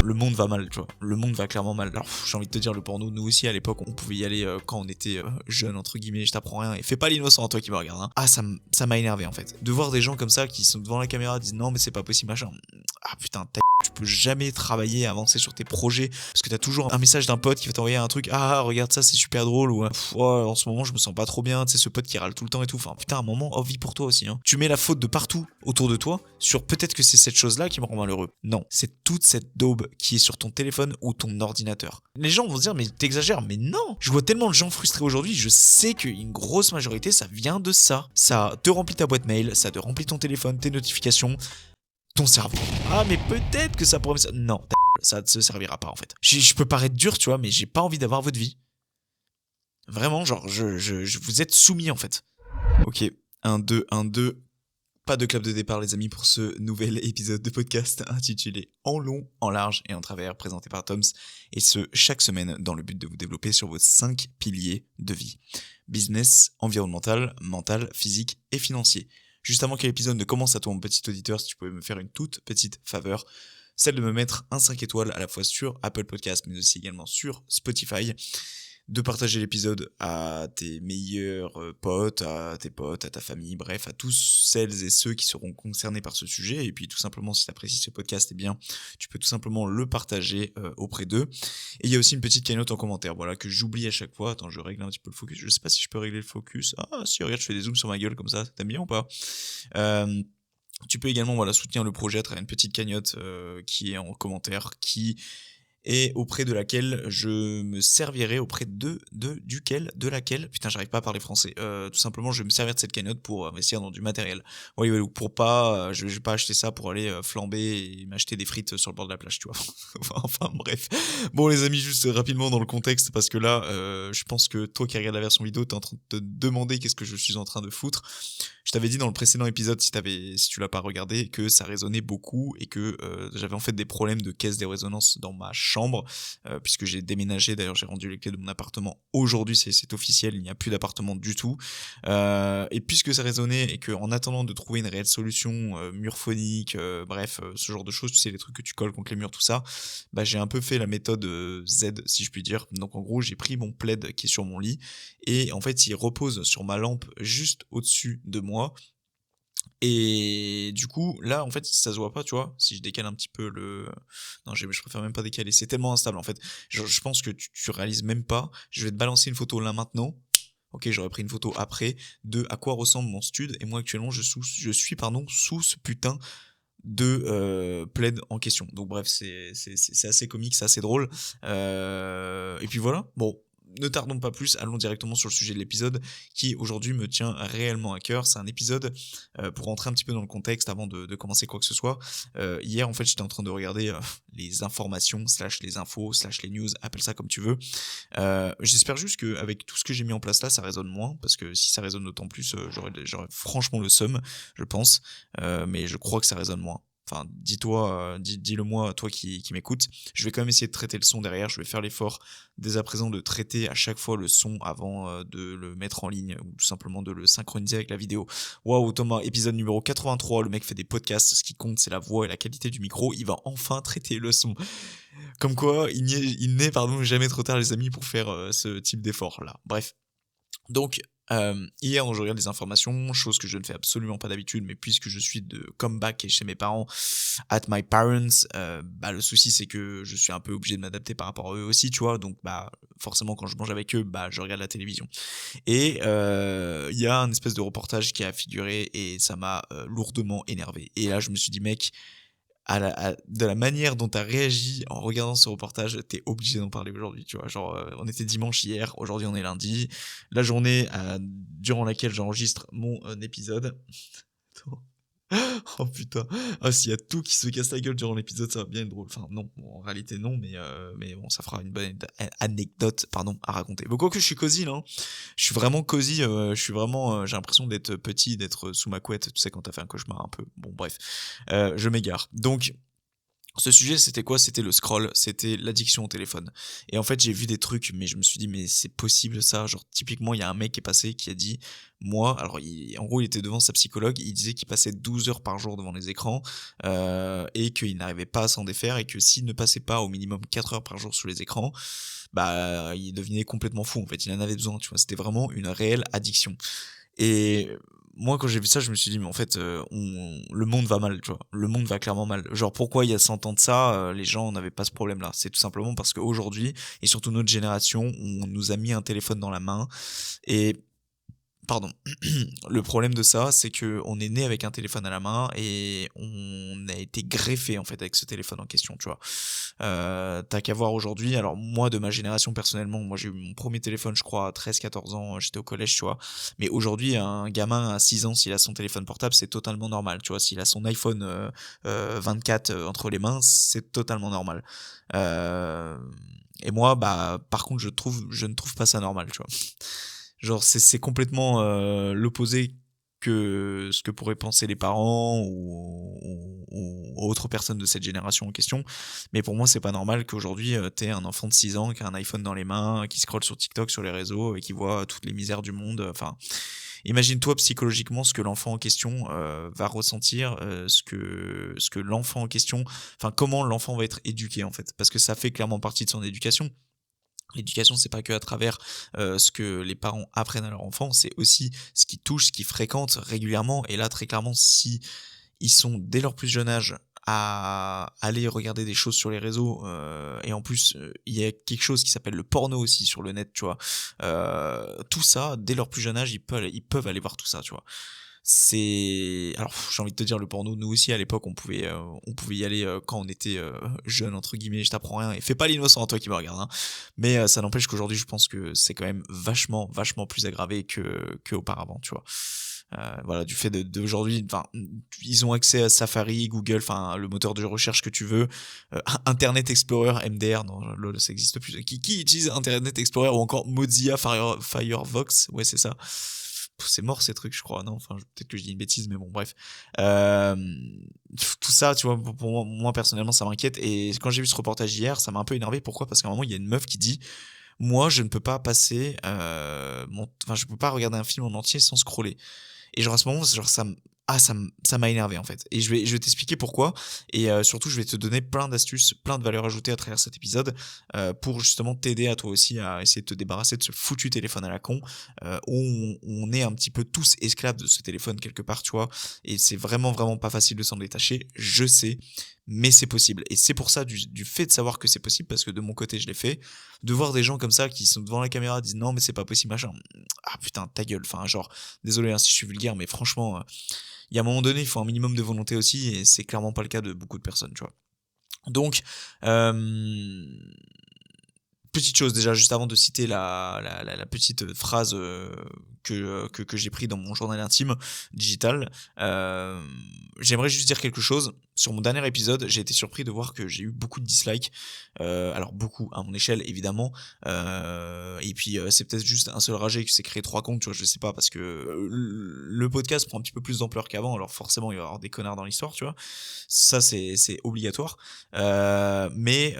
le monde va mal, tu vois. Le monde va clairement mal. Alors, j'ai envie de te dire, le porno, nous aussi, à l'époque, on pouvait y aller quand on était jeune, entre guillemets, je t'apprends rien. Et fais pas l'innocent, toi qui me regarde. Hein. Ah, ça m'a énervé, en fait. De voir des gens comme ça qui sont devant la caméra, disent non, mais c'est pas possible, machin. Ah, putain, tu peux jamais travailler, avancer sur tes projets, parce que t'as toujours un message d'un pote qui va t'envoyer un truc, ah, regarde ça, c'est super drôle, ou en ce moment, je me sens pas trop bien, tu sais, ce pote qui râle tout le temps et tout. Enfin, putain, à un moment, vie pour toi aussi, hein. Tu mets la faute de partout autour de toi sur peut-être que c'est cette chose-là qui me rend malheureux. Non, c'est toute cette daube qui est sur ton téléphone ou ton ordinateur. Les gens vont se dire, mais t'exagères, mais non! Je vois tellement de gens frustrés aujourd'hui, je sais qu'une grosse majorité, ça vient de ça. Ça te remplit ta boîte mail, ça te remplit ton téléphone, tes notifications, ton cerveau. Ah, mais peut-être que ça pourrait me... Non, ça ne se servira pas en fait. Je peux paraître dur, tu vois, mais j'ai pas envie d'avoir votre vie. Vraiment, genre, je vous êtes soumis en fait. Ok, 1, 2, 1, 2. Pas de clap de départ les amis pour ce nouvel épisode de podcast intitulé En long, en large et en travers, présenté par Toms, et ce chaque semaine dans le but de vous développer sur vos 5 piliers de vie. Business, environnemental, mental, physique et financier. Juste avant que l'épisode ne commence à toi mon petit auditeur, si tu pouvais me faire une toute petite faveur, celle de me mettre un 5 étoiles à la fois sur Apple Podcast mais aussi également sur Spotify, de partager l'épisode à tes meilleurs potes, à ta famille, bref, à tous celles et ceux qui seront concernés par ce sujet. Et puis tout simplement, si tu apprécies ce podcast, eh bien, tu peux tout simplement le partager auprès d'eux. Et il y a aussi une petite cagnotte en commentaire, voilà, que j'oublie à chaque fois. Attends, je règle un petit peu le focus. Je sais pas si je peux régler le focus. Ah si, regarde, je fais des zooms sur ma gueule comme ça. T'aimes bien ou pas? Tu peux également soutenir le projet à travers une petite cagnotte qui est en commentaire, et auprès de laquelle je me servirai auprès de laquelle, putain j'arrive pas à parler français, tout simplement je vais me servir de cette cagnotte pour investir dans du matériel. Oui, pour pas, je vais pas acheter ça pour aller flamber et m'acheter des frites sur le bord de la plage, tu vois. Enfin bref. Bon les amis, juste rapidement dans le contexte, parce que là, je pense que toi qui regardes la version vidéo, t'es en train de te demander qu'est-ce que je suis en train de foutre. Je t'avais dit dans le précédent épisode, si tu l'as pas regardé, que ça résonnait beaucoup et que j'avais en fait des problèmes de caisse de résonance dans ma chambre, puisque j'ai déménagé. D'ailleurs, j'ai rendu les clés de mon appartement aujourd'hui, c'est officiel, il n'y a plus d'appartement du tout. Et puisque ça résonnait et que en attendant de trouver une réelle solution, mur phonique, bref, ce genre de choses, tu sais, les trucs que tu colles contre les murs, tout ça, bah j'ai un peu fait la méthode Z, si je puis dire. Donc en gros, j'ai pris mon plaid qui est sur mon lit et en fait, il repose sur ma lampe juste au-dessus de moi. Et du coup, là, en fait, ça se voit pas, tu vois. Si je décale un petit peu non, je préfère même pas décaler. C'est tellement instable, en fait. Je pense que tu réalises même pas. Je vais te balancer une photo là maintenant. Ok, j'aurais pris une photo après de à quoi ressemble mon stud. Et moi, actuellement, je suis sous ce putain de plaid en question. Donc bref, c'est assez comique, c'est assez drôle. Et puis voilà. Bon, ne tardons pas plus, allons directement sur le sujet de l'épisode qui aujourd'hui me tient réellement à cœur. C'est un épisode, pour rentrer un petit peu dans le contexte avant de commencer quoi que ce soit. Hier en fait j'étais en train de regarder les informations / les infos / les news, appelle ça comme tu veux. J'espère juste qu'avec tout ce que j'ai mis en place là, ça résonne moins, parce que si ça résonne d'autant plus, j'aurais franchement le seum, je pense. Mais je crois que ça résonne moins. Enfin, dis-le moi, toi qui m'écoutes. Je vais quand même essayer de traiter le son derrière. Je vais faire l'effort dès à présent de traiter à chaque fois le son avant de le mettre en ligne ou tout simplement de le synchroniser avec la vidéo. Waouh, Thomas, épisode numéro 83. Le mec fait des podcasts. Ce qui compte, c'est la voix et la qualité du micro. Il va enfin traiter le son. Comme quoi, il n'est jamais trop tard, les amis, pour faire ce type d'effort là. Bref. Donc, hier, je regarde les informations, chose que je ne fais absolument pas d'habitude, mais puisque je suis de comeback chez mes parents, at my parents, le souci c'est que je suis un peu obligé de m'adapter par rapport à eux aussi, tu vois, donc forcément quand je mange avec eux, je regarde la télévision. Et il y a un espèce de reportage qui a figuré et ça m'a lourdement énervé. Et là, je me suis dit, mec, de la manière dont t'as réagi en regardant ce reportage, t'es obligé d'en parler aujourd'hui, tu vois. Genre, on était dimanche hier, aujourd'hui on est lundi, la journée durant laquelle j'enregistre mon épisode. Oh putain, s'il y a tout qui se casse la gueule durant l'épisode, ça va bien être drôle. Enfin non, bon, en réalité non, mais bon, ça fera une bonne anecdote, à raconter. Bon, quoi que je suis cosy là, hein. Je suis vraiment cosy, je suis vraiment, j'ai l'impression d'être petit, d'être sous ma couette, tu sais quand t'as fait un cauchemar un peu. Bon bref, je m'égare. Donc Ce sujet, c'était quoi? C'était le scroll, c'était l'addiction au téléphone. Et en fait, j'ai vu des trucs, mais je me suis dit: «Mais c'est possible ça?» Genre typiquement, il y a un mec qui est passé qui a dit: «Moi», alors en gros, il était devant sa psychologue, il disait qu'il passait 12 heures par jour devant les écrans, et qu'il n'arrivait pas à s'en défaire et que s'il ne passait pas au minimum 4 heures par jour sous les écrans, bah, il devenait complètement fou en fait, il en avait besoin, tu vois? C'était vraiment une réelle addiction. Et moi, quand j'ai vu ça, je me suis dit: «Mais en fait, le monde va mal», tu vois? Le monde va clairement mal. Genre pourquoi il y a 100 ans de ça, les gens n'avaient pas ce problème-là? C'est tout simplement parce qu'aujourd'hui et surtout notre génération, on nous a mis un téléphone dans la main et pardon. Le problème de ça, c'est que on est né avec un téléphone à la main et on a été greffé en fait avec ce téléphone en question, tu vois. Tu qu'à voir aujourd'hui. Alors moi, de ma génération personnellement, moi j'ai eu mon premier téléphone, je crois, à 13-14 ans. J'étais au collège, tu vois. Mais aujourd'hui, un gamin à 6 ans, s'il a son téléphone portable, c'est totalement normal, tu vois. S'il a son iPhone 24 entre les mains, c'est totalement normal. Euh, et moi, bah, par contre, je ne trouve pas ça normal, tu vois. Genre c'est complètement, l'opposé que ce que pourraient penser les parents ou autres personnes de cette génération en question. Mais pour moi, c'est pas normal qu'aujourd'hui, tu un enfant de 6 ans qui a un iPhone dans les mains, qui scrolle sur TikTok, sur les réseaux et qui voit toutes les misères du monde, enfin, imagine-toi psychologiquement ce que l'enfant en question, va ressentir, ce que l'enfant en question enfin, comment l'enfant va être éduqué, en fait. Parce que ça fait clairement partie de son éducation. L'éducation, c'est pas que à travers ce que les parents apprennent à leur enfant, c'est aussi ce qu'ils touchent, ce qu'ils fréquentent régulièrement. Et là, très clairement, si ils sont dès leur plus jeune âge à aller regarder des choses sur les réseaux, et en plus, il y a quelque chose qui s'appelle le porno aussi sur le net, tu vois. Tout ça, dès leur plus jeune âge, ils peuvent aller voir tout ça, tu vois. C'est alors j'ai envie de te dire le porno, nous aussi à l'époque on pouvait y aller quand on était jeune entre guillemets, je t'apprends rien et fais pas l'innocent à toi qui me regarde hein. Mais ça n'empêche qu'aujourd'hui je pense que c'est quand même vachement vachement plus aggravé que auparavant, tu vois. Voilà, du fait d'aujourd'hui, enfin, ils ont accès à Safari, Google, enfin, le moteur de recherche que tu veux, Internet Explorer, MDR, non, lol, ça existe plus. Qui utilise Internet Explorer ou encore Mozilla Firefox, ouais, c'est ça. C'est mort ces trucs, je crois, non, enfin, peut-être que je dis une bêtise, mais bon, bref. Euh, Tout ça, tu vois, pour moi, personnellement, ça m'inquiète. Et quand j'ai vu ce reportage hier, ça m'a un peu énervé. Pourquoi? Parce qu'à un moment, il y a une meuf qui dit moi, je ne peux pas passer, enfin, je peux pas regarder un film en entier sans scroller. Et genre à ce moment, genre ça m'a énervé en fait. Et je vais t'expliquer pourquoi. Et surtout, je vais te donner plein d'astuces, plein de valeurs ajoutées à travers cet épisode pour justement t'aider à toi aussi à essayer de te débarrasser de ce foutu téléphone à la con où on est un petit peu tous esclaves de ce téléphone quelque part, tu vois. Et c'est vraiment vraiment pas facile de s'en détacher. Je sais. Mais c'est possible. Et c'est pour ça, du fait de savoir que c'est possible, parce que de mon côté, je l'ai fait, de voir des gens comme ça qui sont devant la caméra, disent non, mais c'est pas possible, machin. Ah putain, ta gueule. Enfin, genre, désolé hein, si je suis vulgaire, mais franchement, il y a un moment donné, il faut un minimum de volonté aussi, et c'est clairement pas le cas de beaucoup de personnes, tu vois. Donc, petite chose déjà, juste avant de citer la petite phrase que j'ai pris dans mon journal intime digital, j'aimerais juste dire quelque chose. Sur mon dernier épisode, j'ai été surpris de voir que j'ai eu beaucoup de dislikes. Alors beaucoup à mon échelle évidemment. Et puis c'est peut-être juste un seul ragé qui s'est créé 3 comptes, tu vois, je sais pas, parce que le podcast prend un petit peu plus d'ampleur qu'avant, alors forcément il va y avoir des connards dans l'histoire, tu vois. Ça c'est obligatoire. Mais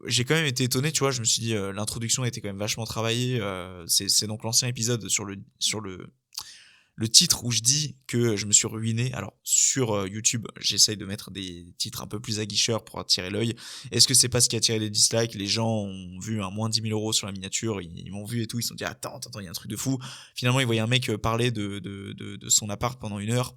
j'ai quand même été étonné, tu vois, je me suis dit l'introduction était quand même vachement travaillée, c'est donc l'ancien épisode sur le titre où je dis que je me suis ruiné. Alors sur YouTube, j'essaye de mettre des titres un peu plus aguicheurs pour attirer l'œil. Est-ce que c'est pas ce qui a attiré les dislikes? Les gens ont vu un moins 10 000 euros sur la miniature, ils m'ont vu et tout, ils se sont dit attends, il y a un truc de fou. Finalement, ils voyaient un mec parler de son appart pendant 1 heure.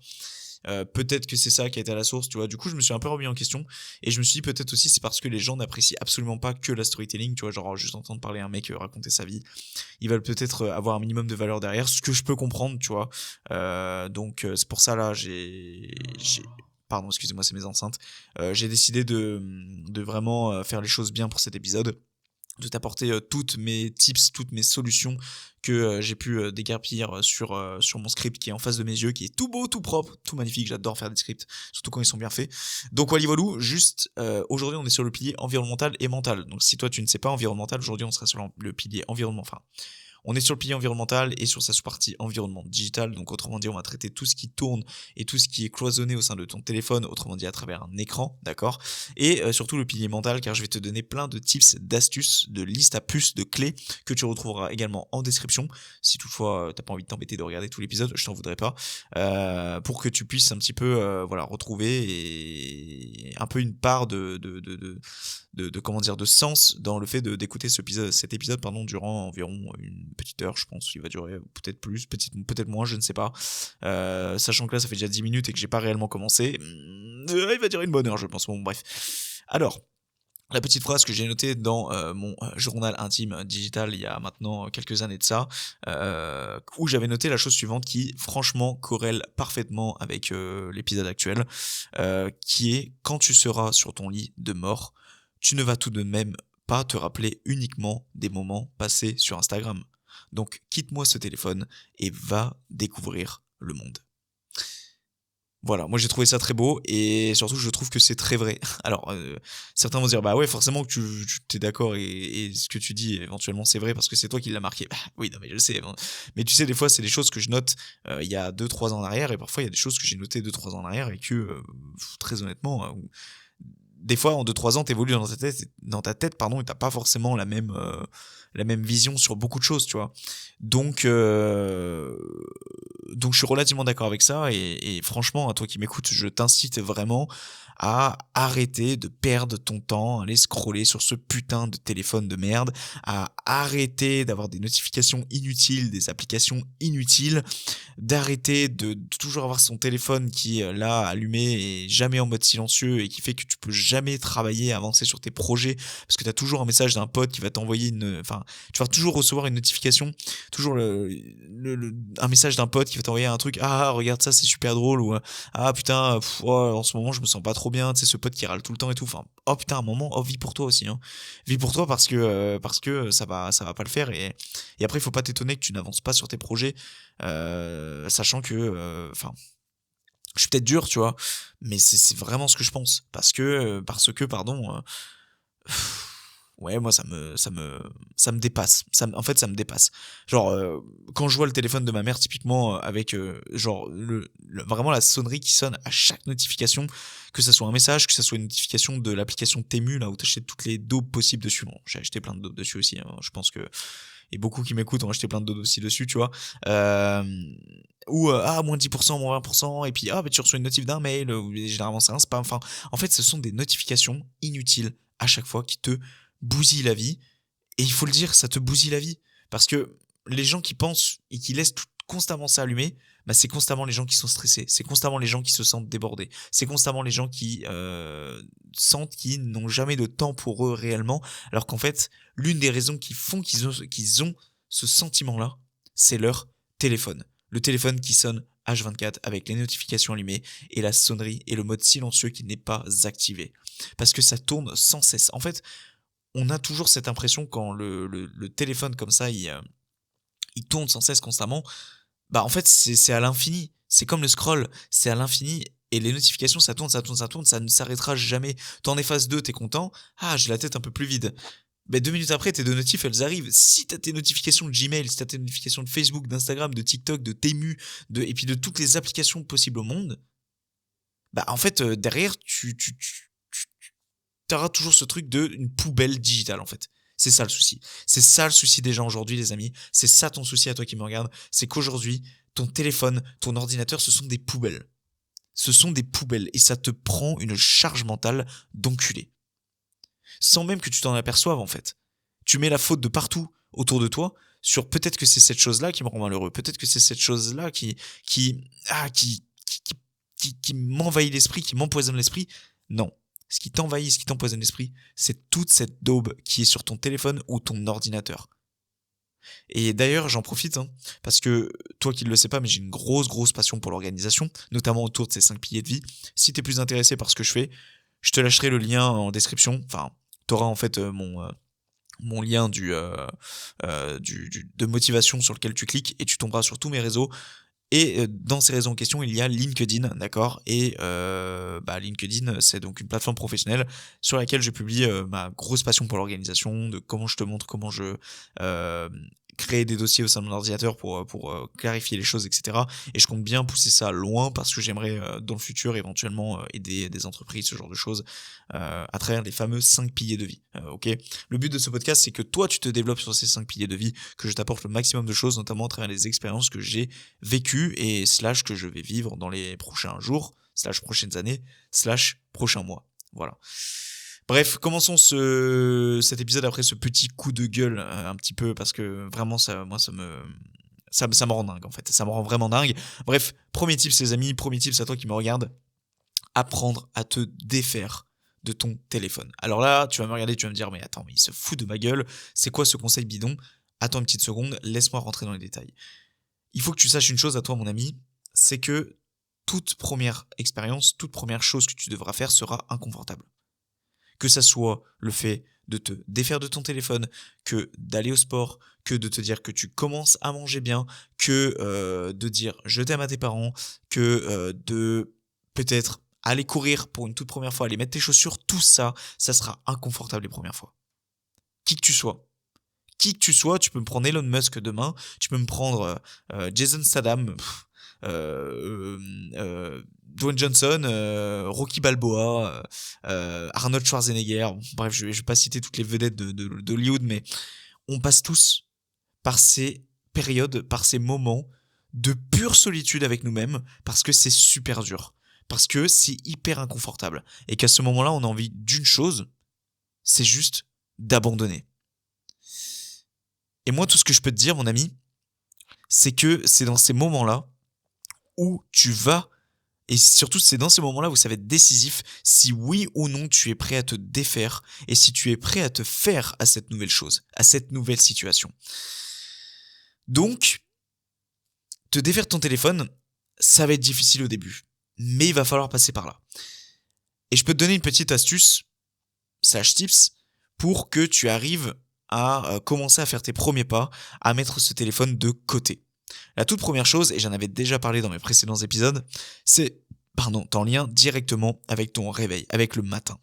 Peut-être que c'est ça qui a été à la source, tu vois. Du coup, je me suis un peu remis en question et je me suis dit peut-être aussi c'est parce que les gens n'apprécient absolument pas que la storytelling, tu vois, genre juste entendre parler un mec raconter sa vie. Ils veulent peut-être avoir un minimum de valeur derrière, ce que je peux comprendre, tu vois. Donc c'est pour ça là, pardon, excusez-moi, c'est mes enceintes. J'ai décidé de vraiment faire les choses bien pour cet épisode, de t'apporter toutes mes tips, toutes mes solutions que j'ai pu déguerpir sur mon script qui est en face de mes yeux, qui est tout beau, tout propre, tout magnifique. J'adore faire des scripts, surtout quand ils sont bien faits. Donc voilà, juste aujourd'hui on est sur le pilier environnemental et mental. Donc si toi tu ne sais pas environnemental, aujourd'hui on sera sur le pilier environnement. Enfin, On est sur le pilier environnemental et sur sa sous-partie environnement digital. Donc autrement dit, on va traiter tout ce qui tourne et tout ce qui est cloisonné au sein de ton téléphone, autrement dit à travers un écran, d'accord. Et surtout le pilier mental, car je vais te donner plein de tips, d'astuces, de listes à puces, de clés que tu retrouveras également en description. Si toutefois t'as pas envie de t'embêter de regarder tout l'épisode, je t'en voudrais pas, pour que tu puisses un petit peu voilà, retrouver et un peu une part de comment dire, de sens dans le fait d'écouter cet épisode pardon, durant environ une petite heure, je pense. Il va durer peut-être plus, peut-être moins, je ne sais pas. Sachant que là, ça fait déjà 10 minutes et que j'ai pas réellement commencé. Il va durer une bonne heure, je pense. Bon, bref. Alors, la petite phrase que j'ai notée dans mon journal intime digital il y a maintenant quelques années de ça, où j'avais noté la chose suivante qui, franchement, corrèle parfaitement avec l'épisode actuel, qui est: quand tu seras sur ton lit de mort, tu ne vas tout de même pas te rappeler uniquement des moments passés sur Instagram. Donc, quitte-moi ce téléphone et va découvrir le monde. Voilà, moi j'ai trouvé ça très beau et surtout je trouve que c'est très vrai. Alors certains vont dire bah ouais forcément que tu t'es d'accord et ce que tu dis éventuellement c'est vrai parce que c'est toi qui l'as marqué. Bah, oui non mais je le sais. Hein. Mais tu sais des fois c'est des choses que je note il y a 2-3 ans en arrière et parfois il y a des choses que j'ai notées 2-3 ans en arrière et que très honnêtement des fois en 2-3 ans t'évolues dans ta tête pardon et t'as pas forcément la même vision sur beaucoup de choses tu vois. Donc je suis relativement d'accord avec ça et franchement à toi qui m'écoutes je t'incite vraiment à arrêter de perdre ton temps à aller scroller sur ce putain de téléphone de merde, à arrêter d'avoir des notifications inutiles, des applications inutiles, d'arrêter de toujours avoir son téléphone qui est là allumé et jamais en mode silencieux et qui fait que tu peux jamais travailler, avancer sur tes projets parce que tu as toujours un message d'un pote qui va t'envoyer tu vas toujours recevoir une notification, toujours un message d'un pote qui va t'envoyer un truc, ah regarde ça c'est super drôle, ou ah putain en ce moment je me sens pas trop bien, tu sais ce pote qui râle tout le temps et tout, enfin oh putain un moment, oh vis pour toi aussi hein. Vis pour toi parce que ça va pas le faire et après il faut pas t'étonner que tu n'avances pas sur tes projets sachant que je suis peut-être dur tu vois mais c'est vraiment ce que je pense parce que pardon ouais moi ça me dépasse en fait ça me dépasse genre quand je vois le téléphone de ma mère typiquement avec genre vraiment la sonnerie qui sonne à chaque notification, que ça soit un message, que ça soit une notification de l'application Temu là où t'achètes toutes les daubes possibles dessus. Bon j'ai acheté plein de daubes dessus aussi hein. Je pense que et beaucoup qui m'écoutent ont acheté plein de daubes aussi dessus tu vois, ou moins 10%, moins 20%, et puis bah, tu reçois une notif d'un mail, ou généralement c'est un spam, enfin en fait ce sont des notifications inutiles à chaque fois qui te bousillent la vie, et il faut le dire, ça te bousille la vie, parce que les gens qui pensent et qui laissent constamment ça allumé, bah c'est constamment les gens qui sont stressés, c'est constamment les gens qui se sentent débordés, c'est constamment les gens qui sentent qu'ils n'ont jamais de temps pour eux réellement, alors qu'en fait l'une des raisons qui font qu'ils ont ce sentiment-là, c'est leur téléphone. Le téléphone qui sonne H24 avec les notifications allumées et la sonnerie et le mode silencieux qui n'est pas activé. Parce que ça tourne sans cesse. En fait, on a toujours cette impression quand le téléphone comme ça, il tourne sans cesse constamment. Bah en fait, c'est à l'infini. C'est comme le scroll, c'est à l'infini. Et les notifications, ça tourne, ça ne s'arrêtera jamais. T'en effaces 2, t'es content. Ah, j'ai la tête un peu plus vide. Ben 2 minutes après, tes deux notifs, elles arrivent. Si t'as tes notifications de Gmail, si t'as tes notifications de Facebook, d'Instagram, de TikTok, de Temu, et puis de toutes les applications possibles au monde, bah en fait, derrière, t'auras toujours ce truc de une poubelle digitale, en fait. C'est ça le souci. C'est ça le souci des gens aujourd'hui, les amis. C'est ça ton souci à toi qui me regarde. C'est qu'aujourd'hui, ton téléphone, ton ordinateur, ce sont des poubelles. Ce sont des poubelles. Et ça te prend une charge mentale d'enculé. Sans même que tu t'en aperçoives en fait. Tu mets la faute de partout autour de toi sur peut-être que c'est cette chose-là qui me rend malheureux, peut-être que c'est cette chose-là qui m'envahit l'esprit, qui m'empoisonne l'esprit. Non. Ce qui t'envahit, ce qui t'empoisonne l'esprit, c'est toute cette daube qui est sur ton téléphone ou ton ordinateur. Et d'ailleurs, j'en profite, hein, parce que toi qui ne le sais pas, mais j'ai une grosse passion pour l'organisation, notamment autour de ces 5 piliers de vie. Si t'es plus intéressé par ce que je fais, je te lâcherai le lien en description. Enfin, t'auras en fait mon lien de motivation sur lequel tu cliques et tu tomberas sur tous mes réseaux. Et dans ces réseaux en question, il y a LinkedIn, d'accord. Et LinkedIn, c'est donc une plateforme professionnelle sur laquelle je publie ma grosse passion pour l'organisation, de comment je te montre comment je créer des dossiers au sein de mon ordinateur pour clarifier les choses, etc. Et je compte bien pousser ça loin parce que j'aimerais dans le futur éventuellement aider des entreprises, ce genre de choses, à travers les fameux 5 piliers de vie. Ok. Le but de ce podcast, c'est que toi tu te développes sur ces 5 piliers de vie, que je t'apporte le maximum de choses, notamment à travers les expériences que j'ai vécues et slash que je vais vivre dans les prochains jours, slash prochaines années, slash prochains mois. Voilà. Bref, commençons cet épisode après ce petit coup de gueule un petit peu parce que vraiment ça me rend dingue en fait, ça me rend vraiment dingue. Bref, premier tips les amis, premier tips à toi qui me regarde, apprendre à te défaire de ton téléphone. Alors là, tu vas me regarder, tu vas me dire mais attends, mais il se fout de ma gueule, c'est quoi ce conseil bidon? Attends une petite seconde, laisse-moi rentrer dans les détails. Il faut que tu saches une chose à toi mon ami, c'est que toute première expérience, toute première chose que tu devras faire sera inconfortable. Que ça soit le fait de te défaire de ton téléphone, que d'aller au sport, que de te dire que tu commences à manger bien, que de dire je t'aime à tes parents, que de peut-être aller courir pour une toute première fois, aller mettre tes chaussures, tout ça, ça sera inconfortable les premières fois. Qui que tu sois. Qui que tu sois, tu peux me prendre Elon Musk demain, tu peux me prendre Jason Statham, Dwayne Johnson, Rocky Balboa, Arnold Schwarzenegger. Bref, je vais pas citer toutes les vedettes d'Hollywood, mais on passe tous par ces périodes, par ces moments de pure solitude avec nous-mêmes, parce que c'est super dur, parce que c'est hyper inconfortable, et qu'à ce moment-là, on a envie d'une chose, c'est juste d'abandonner. Et moi, tout ce que je peux te dire, mon ami, c'est que c'est dans ces moments-là où tu vas, et surtout c'est dans ces moments-là où ça va être décisif si oui ou non tu es prêt à te défaire et si tu es prêt à te faire à cette nouvelle chose, à cette nouvelle situation. Donc, te défaire de ton téléphone, ça va être difficile au début, mais il va falloir passer par là. Et je peux te donner une petite astuce, slash tips, pour que tu arrives à commencer à faire tes premiers pas, à mettre ce téléphone de côté. La toute première chose, et j'en avais déjà parlé dans mes précédents épisodes, c'est en lien directement avec ton réveil, avec le matin.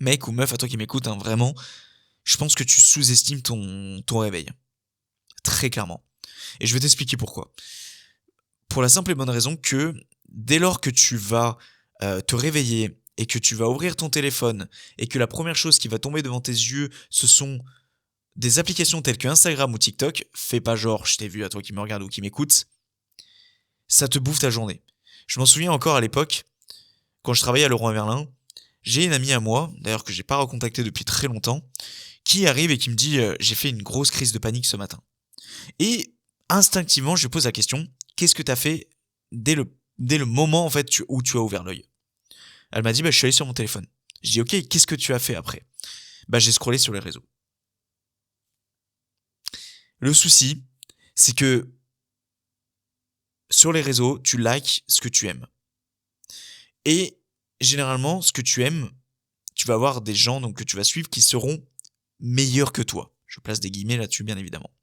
Mec ou meuf, à toi qui m'écoute, hein, vraiment, je pense que tu sous-estimes ton réveil. Très clairement. Et je vais t'expliquer pourquoi. Pour la simple et bonne raison que dès lors que tu vas te réveiller et que tu vas ouvrir ton téléphone et que la première chose qui va tomber devant tes yeux, ce sont des applications telles que Instagram ou TikTok, fais pas genre je t'ai vu à toi qui me regarde ou qui m'écoute, ça te bouffe ta journée. Je m'en souviens encore à l'époque, quand je travaillais à Leroy Merlin, j'ai une amie à moi, d'ailleurs que j'ai pas recontactée depuis très longtemps, qui arrive et qui me dit j'ai fait une grosse crise de panique ce matin. Et instinctivement, je lui pose la question, qu'est-ce que t'as fait dès le moment en fait où tu as ouvert l'œil? Elle m'a dit je suis allé sur mon téléphone. Je dis ok, qu'est-ce que tu as fait après? J'ai scrollé sur les réseaux. Le souci, c'est que sur les réseaux, tu likes ce que tu aimes. Et généralement, ce que tu aimes, tu vas avoir des gens donc, que tu vas suivre qui seront meilleurs que toi. Je place des guillemets là-dessus, bien évidemment.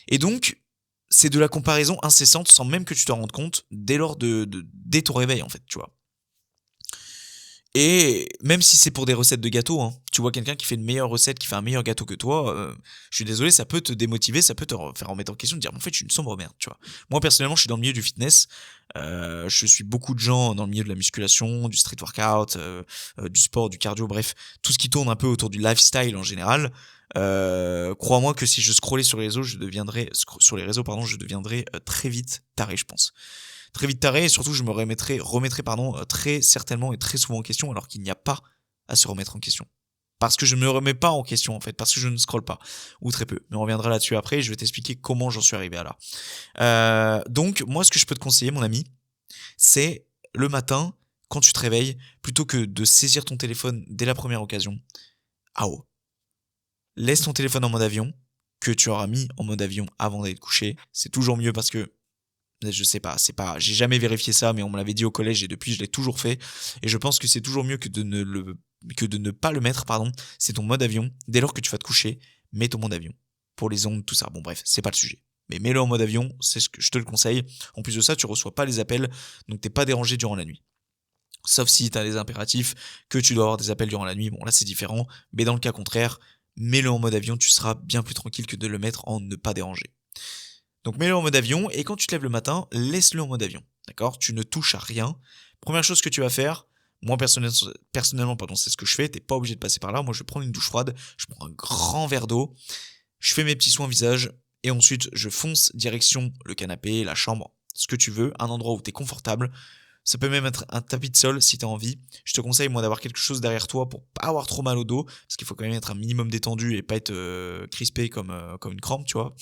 Et donc, c'est de la comparaison incessante sans même que tu t'en rendes compte dès ton réveil, en fait, tu vois. Et même si c'est pour des recettes de gâteaux, hein, tu vois quelqu'un qui fait une meilleure recette, qui fait un meilleur gâteau que toi, je suis désolé, ça peut te démotiver, ça peut te faire remettre en question, te dire en fait je suis une sombre merde, tu vois. Moi personnellement je suis dans le milieu du fitness, je suis beaucoup de gens dans le milieu de la musculation, du street workout, du sport, du cardio, bref, tout ce qui tourne un peu autour du lifestyle en général. Crois-moi que si je scrollais sur les réseaux, je deviendrais très vite taré, je pense. Très vite taré, et surtout je me remettrai très certainement et très souvent en question, alors qu'il n'y a pas à se remettre en question. Parce que je ne me remets pas en question en fait, parce que je ne scrolle pas, ou très peu. Mais on reviendra là-dessus après, et je vais t'expliquer comment j'en suis arrivé à là. Donc moi ce que je peux te conseiller mon ami, c'est le matin, quand tu te réveilles, plutôt que de saisir ton téléphone dès la première occasion, laisse ton téléphone en mode avion, que tu auras mis en mode avion avant d'aller te coucher. C'est toujours mieux parce que je sais pas, j'ai jamais vérifié ça, mais on me l'avait dit au collège et depuis je l'ai toujours fait. Et je pense que c'est toujours mieux que de ne pas le mettre, C'est ton mode avion. Dès lors que tu vas te coucher, mets ton mode avion. Pour les ondes, tout ça. Bon bref, c'est pas le sujet. Mais mets-le en mode avion, c'est ce que je te le conseille. En plus de ça, tu reçois pas les appels, donc t'es pas dérangé durant la nuit. Sauf si t'as des impératifs, que tu dois avoir des appels durant la nuit. Bon là c'est différent. Mais dans le cas contraire, mets-le en mode avion, tu seras bien plus tranquille que de le mettre en ne pas déranger. Donc mets-le en mode avion et quand tu te lèves le matin, laisse-le en mode avion. D'accord ? Tu ne touches à rien. Première chose que tu vas faire, moi personnellement, c'est ce que je fais, t'es pas obligé de passer par là. Moi je vais prendre une douche froide, je prends un grand verre d'eau, je fais mes petits soins visage et ensuite je fonce direction le canapé, la chambre, ce que tu veux, un endroit où t'es confortable. Ça peut même être un tapis de sol si t'as envie. Je te conseille moi d'avoir quelque chose derrière toi pour pas avoir trop mal au dos, parce qu'il faut quand même être un minimum détendu et pas être crispé comme une crampe, tu vois.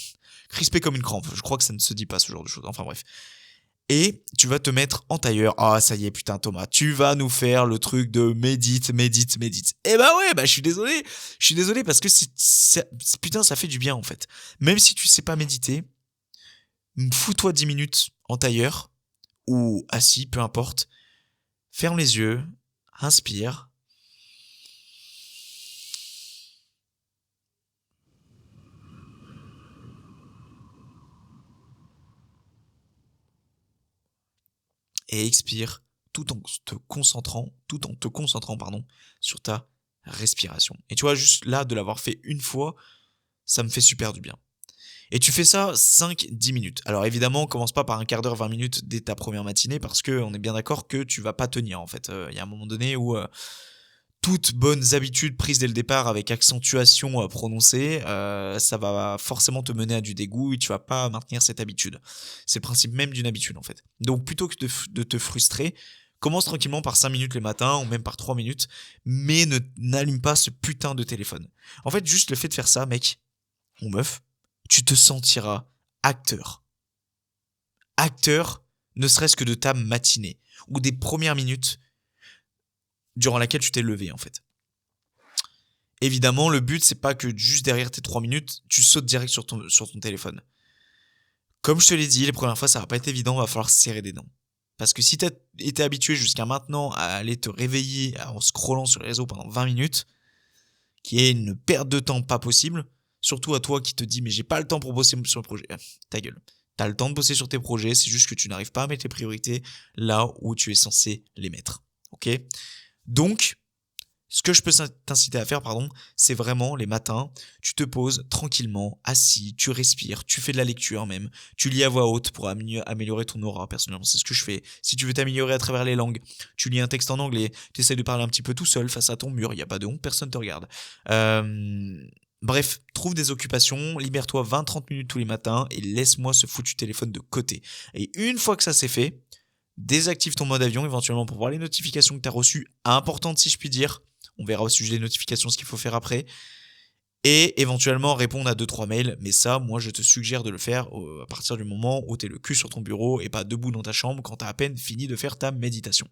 Crispé comme une crampe, je crois que ça ne se dit pas ce genre de choses. Enfin bref. Et tu vas te mettre en tailleur. Ah, ça y est, putain, Thomas, tu vas nous faire le truc de médite. Eh bah ouais, je suis désolé. Je suis désolé parce que putain, ça fait du bien en fait. Même si tu sais pas méditer, fous-toi 10 minutes en tailleur ou assis, peu importe. Ferme les yeux, inspire. Et expire tout en te concentrant, sur ta respiration. Et tu vois, juste là, de l'avoir fait une fois, ça me fait super du bien. Et tu fais ça 5-10 minutes. Alors évidemment, commence pas par un quart d'heure, 20 minutes dès ta première matinée, parce que on est bien d'accord que tu vas pas tenir en fait. Il y a un moment donné où toutes bonnes habitudes prises dès le départ avec accentuation prononcée, ça va forcément te mener à du dégoût et tu vas pas maintenir cette habitude. C'est le principe même d'une habitude en fait. Donc plutôt que de te frustrer, commence tranquillement par 5 minutes le matin ou même par 3 minutes, mais n'allume pas ce putain de téléphone. En fait, juste le fait de faire ça, mec, ou meuf, tu te sentiras acteur. Acteur, ne serait-ce que de ta matinée ou des premières minutes durant laquelle tu t'es levé en fait. Évidemment, le but c'est pas que juste derrière tes 3 minutes, tu sautes direct sur ton téléphone. Comme je te l'ai dit, les premières fois ça va pas être évident, va falloir serrer des dents. Parce que si t'as été habitué jusqu'à maintenant à aller te réveiller en scrollant sur les réseaux pendant 20 minutes, qui est une perte de temps pas possible, surtout à toi qui te dis mais j'ai pas le temps pour bosser sur le projet. Ta gueule. T'as le temps de bosser sur tes projets, c'est juste que tu n'arrives pas à mettre les priorités là où tu es censé les mettre. Ok ? Donc, ce que je peux t'inciter à faire, c'est vraiment les matins, tu te poses tranquillement, assis, tu respires, tu fais de la lecture même, tu lis à voix haute pour améliorer ton aura, personnellement, c'est ce que je fais. Si tu veux t'améliorer à travers les langues, tu lis un texte en anglais, tu essaies de parler un petit peu tout seul face à ton mur, il n'y a pas de honte, personne te regarde. Bref, trouve des occupations, libère-toi 20-30 minutes tous les matins et laisse-moi ce foutu téléphone de côté. Et une fois que ça c'est fait, désactive ton mode avion éventuellement pour voir les notifications que tu as reçues, importantes si je puis dire. On verra au sujet des notifications ce qu'il faut faire après. Et éventuellement répondre à 2-3 mails. Mais ça, moi, je te suggère de le faire à partir du moment où t'es le cul sur ton bureau et pas debout dans ta chambre quand t'as à peine fini de faire ta méditation.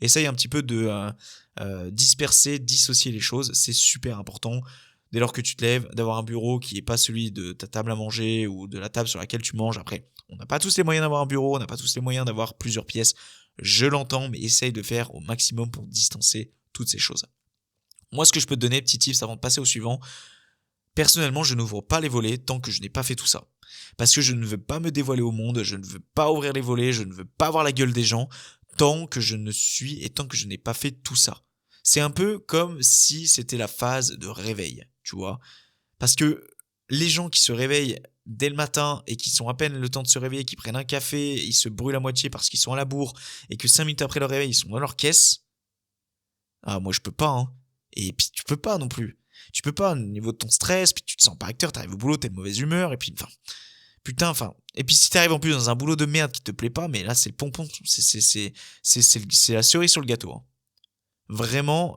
Essaye un petit peu de dissocier les choses. C'est super important. Dès lors que tu te lèves, d'avoir un bureau qui n'est pas celui de ta table à manger ou de la table sur laquelle tu manges. Après, on n'a pas tous les moyens d'avoir un bureau, on n'a pas tous les moyens d'avoir plusieurs pièces. Je l'entends, mais essaye de faire au maximum pour distancer toutes ces choses. Moi, ce que je peux te donner, petit tips avant de passer au suivant, personnellement, je n'ouvre pas les volets tant que je n'ai pas fait tout ça. Parce que je ne veux pas me dévoiler au monde, je ne veux pas ouvrir les volets, je ne veux pas voir la gueule des gens tant que je n'ai pas fait tout ça. C'est un peu comme si c'était la phase de réveil, tu vois. Parce que les gens qui se réveillent dès le matin et qui sont à peine le temps de se réveiller, qui prennent un café, ils se brûlent à moitié parce qu'ils sont à la bourre et que 5 minutes après leur réveil, ils sont dans leur caisse. Ah, moi je peux pas, hein. Et puis tu peux pas non plus. Tu peux pas au niveau de ton stress, puis tu te sens pas acteur, t'arrives au boulot, t'es de mauvaise humeur, et puis et puis si t'arrives en plus dans un boulot de merde qui te plaît pas, mais là c'est le pompon, c'est la cerise sur le gâteau. Hein. Vraiment,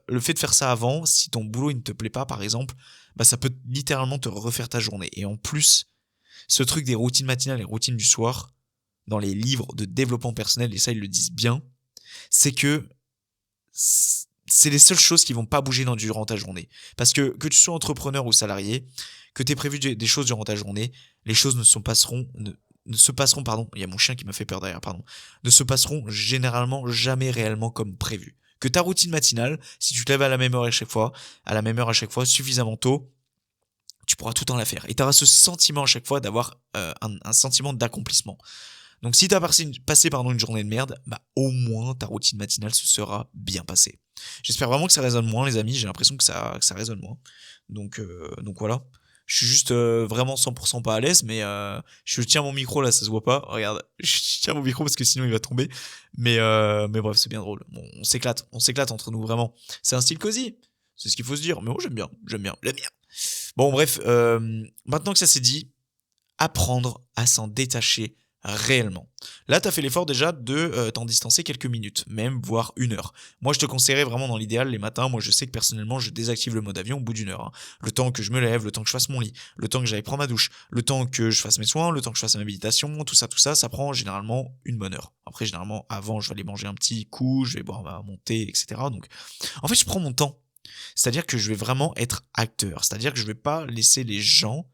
le fait de faire ça avant, si ton boulot il ne te plaît pas par exemple, ça peut littéralement te refaire ta journée. Et en plus, ce truc des routines matinales et routines du soir, dans les livres de développement personnel, et ça ils le disent bien, c'est que c'est les seules choses qui vont pas bouger durant ta journée. Parce que tu sois entrepreneur ou salarié, que tu aies prévu des choses durant ta journée, les choses ne se passeront, il y a mon chien qui m'a fait peur derrière, ne se passeront généralement jamais réellement comme prévu. Que ta routine matinale, si tu te lèves à la même heure à chaque fois, suffisamment tôt, tu pourras tout le temps la faire. Et tu auras ce sentiment à chaque fois d'avoir un sentiment d'accomplissement. Donc si t'as passé une journée de merde, bah au moins ta routine matinale se sera bien passée. J'espère vraiment que ça résonne moins, les amis. J'ai l'impression que ça résonne moins. Donc voilà. Je suis juste vraiment 100% pas à l'aise, mais je tiens mon micro là, ça se voit pas. Regarde, je tiens mon micro parce que sinon il va tomber. Mais bref, c'est bien drôle. Bon, on s'éclate entre nous vraiment. C'est un style cosy, c'est ce qu'il faut se dire. Mais moi j'aime bien, j'aime bien. Bon bref, maintenant que ça c'est dit, apprendre à s'en détacher réellement. Là, tu as fait l'effort déjà de t'en distancer quelques minutes, même voire 1 heure. Moi, je te conseillerais vraiment dans l'idéal, les matins, moi je sais que personnellement, je désactive le mode avion au bout d'1 heure. Hein. Le temps que je me lève, le temps que je fasse mon lit, le temps que j'aille prendre ma douche, le temps que je fasse mes soins, le temps que je fasse ma méditation, tout ça, ça prend généralement une bonne heure. Après, généralement, avant, je vais aller manger un petit coup, je vais boire mon thé, etc. Donc, en fait, je prends mon temps. C'est-à-dire que je vais vraiment être acteur. C'est-à-dire que je vais pas laisser les gens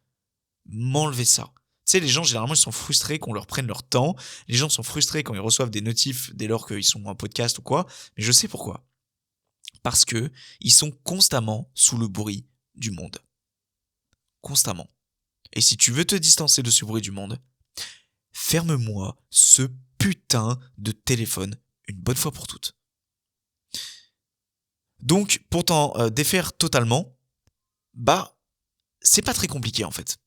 m'enlever ça. Tu sais, les gens, généralement, ils sont frustrés qu'on leur prenne leur temps. Les gens sont frustrés quand ils reçoivent des notifs dès lors qu'ils sont en podcast ou quoi. Mais je sais pourquoi. Parce que ils sont constamment sous le bruit du monde. Constamment. Et si tu veux te distancer de ce bruit du monde, ferme-moi ce putain de téléphone une bonne fois pour toutes. Donc, pour t'en défaire totalement, bah, c'est pas très compliqué en fait.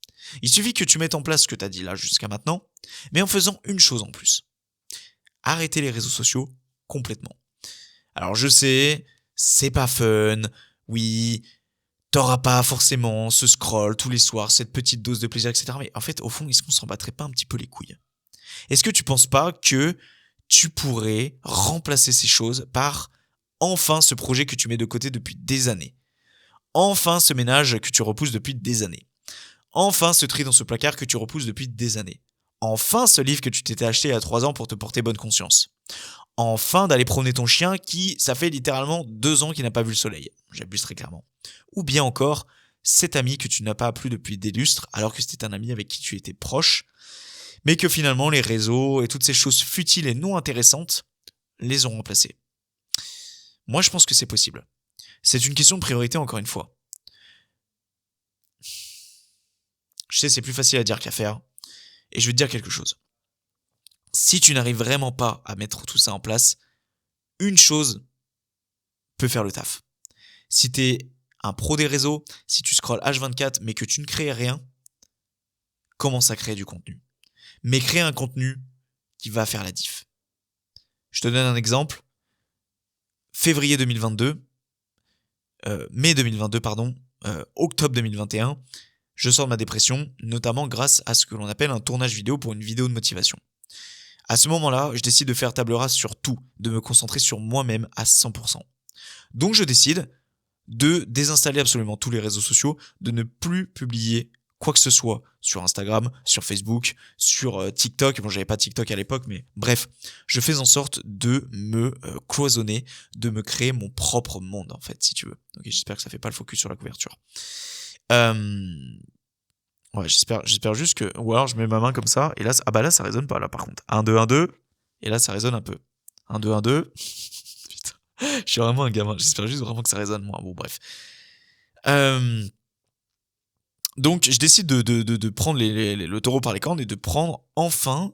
Il suffit que tu mettes en place ce que tu as dit là jusqu'à maintenant, mais en faisant une chose en plus. Arrêter les réseaux sociaux complètement. Alors je sais, c'est pas fun, oui, t'auras pas forcément ce scroll tous les soirs, cette petite dose de plaisir, etc. Mais en fait, au fond, est-ce qu'on s'en battrait pas un petit peu les couilles? Est-ce que tu penses pas que tu pourrais remplacer ces choses par enfin ce projet que tu mets de côté depuis des années? Enfin ce ménage que tu repousses depuis des années? Enfin ce tri dans ce placard que tu repousses depuis des années? Enfin ce livre que tu t'étais acheté il y a 3 ans pour te porter bonne conscience? Enfin d'aller promener ton chien qui, ça fait littéralement 2 ans qu'il n'a pas vu le soleil? J'abuse très clairement. Ou bien encore, cet ami que tu n'as pas appelé depuis des lustres alors que c'était un ami avec qui tu étais proche, mais que finalement les réseaux et toutes ces choses futiles et non intéressantes les ont remplacés. Moi je pense que c'est possible. C'est une question de priorité encore une fois. Je sais, c'est plus facile à dire qu'à faire. Et je vais te dire quelque chose. Si tu n'arrives vraiment pas à mettre tout ça en place, une chose peut faire le taf. Si t'es un pro des réseaux, si tu scrolles H24 mais que tu ne crées rien, commence à créer du contenu. Mais crée un contenu qui va faire la diff. Je te donne un exemple. Février 2022, mai 2022, pardon, octobre 2021, je sors de ma dépression, notamment grâce à ce que l'on appelle un tournage vidéo pour une vidéo de motivation. À ce moment-là, je décide de faire table rase sur tout, de me concentrer sur moi-même à 100%. Donc je décide de désinstaller absolument tous les réseaux sociaux, de ne plus publier quoi que ce soit sur Instagram, sur Facebook, sur TikTok. Bon, j'avais pas TikTok à l'époque, mais bref, je fais en sorte de me cloisonner, de me créer mon propre monde, en fait, si tu veux. Donc j'espère que ça fait pas le focus sur la couverture. Ouais, j'espère juste que, ou alors je mets ma main comme ça, et là, ah bah là, ça résonne pas, là, par contre. 1, 2, 1, 2, et là, ça résonne un peu. 1, 2, 1, 2. Putain. Je suis vraiment un gamin, j'espère juste vraiment que ça résonne, moi. Bon, bref. Donc, je décide de prendre le taureau par les cornes et de prendre enfin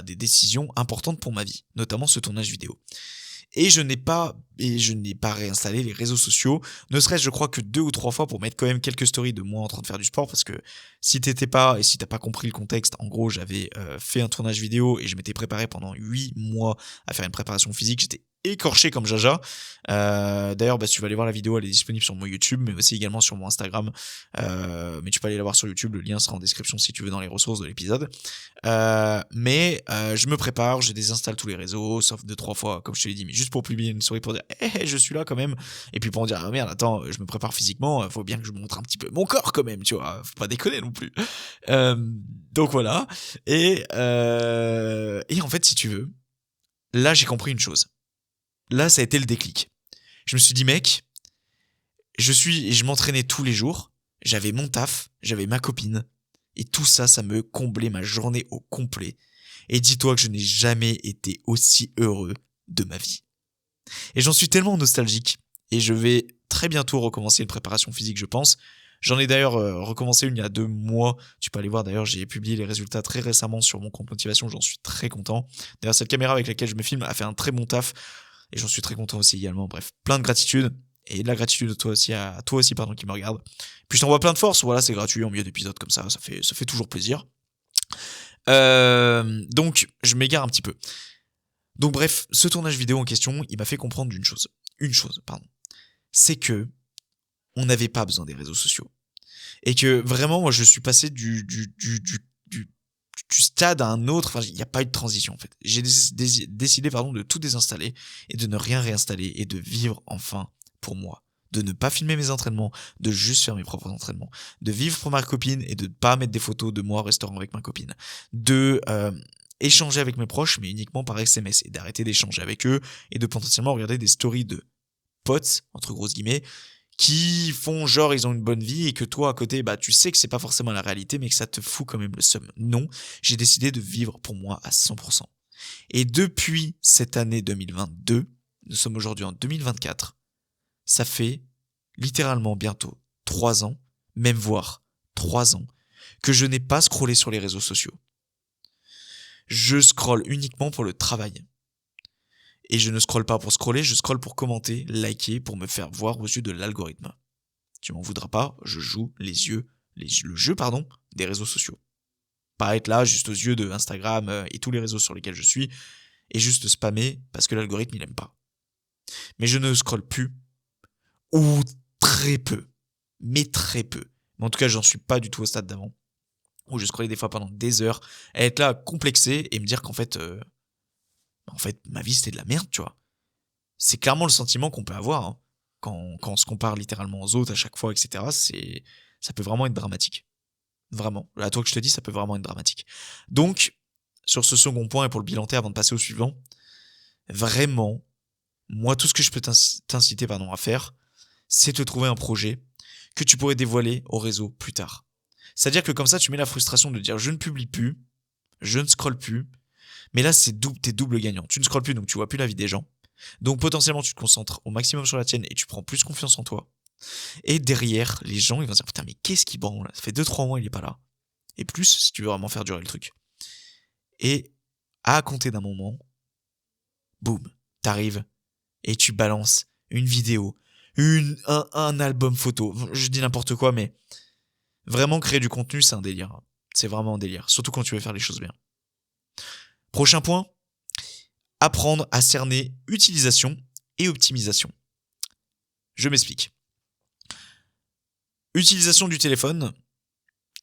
des décisions importantes pour ma vie, notamment ce tournage vidéo. Et je n'ai pas réinstallé les réseaux sociaux, ne serait-ce je crois que 2 ou 3 fois pour mettre quand même quelques stories de moi en train de faire du sport, parce que si t'étais pas et si t'as pas compris le contexte, en gros j'avais fait un tournage vidéo et je m'étais préparé pendant 8 mois à faire une préparation physique, j'étais écorché comme jaja. D'ailleurs si tu vas aller voir la vidéo, elle est disponible sur mon YouTube mais aussi également sur mon Instagram, mais tu peux aller la voir sur YouTube, le lien sera en description si tu veux dans les ressources de l'épisode. Mais je me prépare, je désinstalle tous les réseaux sauf 2-3 fois comme je te l'ai dit, mais juste pour publier une story pour dire je suis là quand même, et puis pour dire ah merde attends je me prépare physiquement, faut bien que je montre un petit peu mon corps quand même, tu vois, faut pas déconner non plus. Donc voilà, et en fait si tu veux, là j'ai compris une chose. Là, ça a été le déclic. Je me suis dit, mec, je m'entraînais tous les jours, j'avais mon taf, j'avais ma copine, et tout ça, ça me comblait ma journée au complet. Et dis-toi que je n'ai jamais été aussi heureux de ma vie. Et j'en suis tellement nostalgique, et je vais très bientôt recommencer une préparation physique, je pense. J'en ai d'ailleurs recommencé une il y a 2 mois. Tu peux aller voir d'ailleurs, j'ai publié les résultats très récemment sur mon compte motivation, j'en suis très content. D'ailleurs, cette caméra avec laquelle je me filme a fait un très bon taf et j'en suis très content aussi également. Bref, plein de gratitude et de la gratitude à toi aussi pardon qui me regarde. Puis je t'envoie plein de force, voilà, c'est gratuit en milieu d'épisode comme ça fait toujours plaisir. Donc je m'égare un petit peu. Donc bref, ce tournage vidéo en question, il m'a fait comprendre une chose, pardon. C'est que on n'avait pas besoin des réseaux sociaux. Et que vraiment, moi, je suis passé du stade à un autre. Enfin, il n'y a pas eu de transition, en fait. J'ai décidé, de tout désinstaller et de ne rien réinstaller et de vivre enfin pour moi. De ne pas filmer mes entraînements, de juste faire mes propres entraînements. De vivre pour ma copine et de ne pas mettre des photos de moi au restaurant avec ma copine. De échanger avec mes proches, mais uniquement par SMS. Et d'arrêter d'échanger avec eux et de potentiellement regarder des stories de potes, entre grosses guillemets, qui font genre ils ont une bonne vie et que toi à côté tu sais que c'est pas forcément la réalité mais que ça te fout quand même le seum. Non, j'ai décidé de vivre pour moi à 100%. Et depuis cette année 2022, nous sommes aujourd'hui en 2024, ça fait littéralement bientôt 3 ans, même voire 3 ans, que je n'ai pas scrollé sur les réseaux sociaux. Je scrolle uniquement pour le travail. Et je ne scrolle pas pour scroller, je scrolle pour commenter, liker, pour me faire voir aux yeux de l'algorithme. Tu m'en voudras pas, je joue le jeu des réseaux sociaux. Pas être là juste aux yeux de Instagram et tous les réseaux sur lesquels je suis, et juste spammer parce que l'algorithme il aime pas. Mais je ne scrolle plus, ou très peu, mais très peu. Mais en tout cas, j'en suis pas du tout au stade d'avant, où je scrollais des fois pendant des heures, à être là complexé et me dire qu'en fait, ma vie c'était de la merde, tu vois. C'est clairement le sentiment qu'on peut avoir hein, quand on se compare littéralement aux autres à chaque fois, etc. Ça peut vraiment être dramatique. Vraiment. À toi que je te dis, ça peut vraiment être dramatique. Donc, sur ce second point et pour le bilanter avant de passer au suivant, vraiment, moi, tout ce que je peux t'inciter à faire, c'est te trouver un projet que tu pourrais dévoiler au réseau plus tard. C'est-à-dire que comme ça, tu mets la frustration de dire je ne publie plus, je ne scrolle plus, mais là, t'es double gagnant. Tu ne scrolles plus, donc tu vois plus la vie des gens. Donc potentiellement, tu te concentres au maximum sur la tienne et tu prends plus confiance en toi. Et derrière, les gens, ils vont se dire putain, mais qu'est-ce qui branle là? Ça fait 2-3 mois, il est pas là. Et plus, si tu veux vraiment faire durer le truc. Et à compter d'un moment, boum, t'arrives et tu balances une vidéo, un album photo. Je dis n'importe quoi, mais vraiment créer du contenu, c'est un délire. C'est vraiment un délire. Surtout quand tu veux faire les choses bien. Prochain point, apprendre à cerner utilisation et optimisation. Je m'explique. Utilisation du téléphone,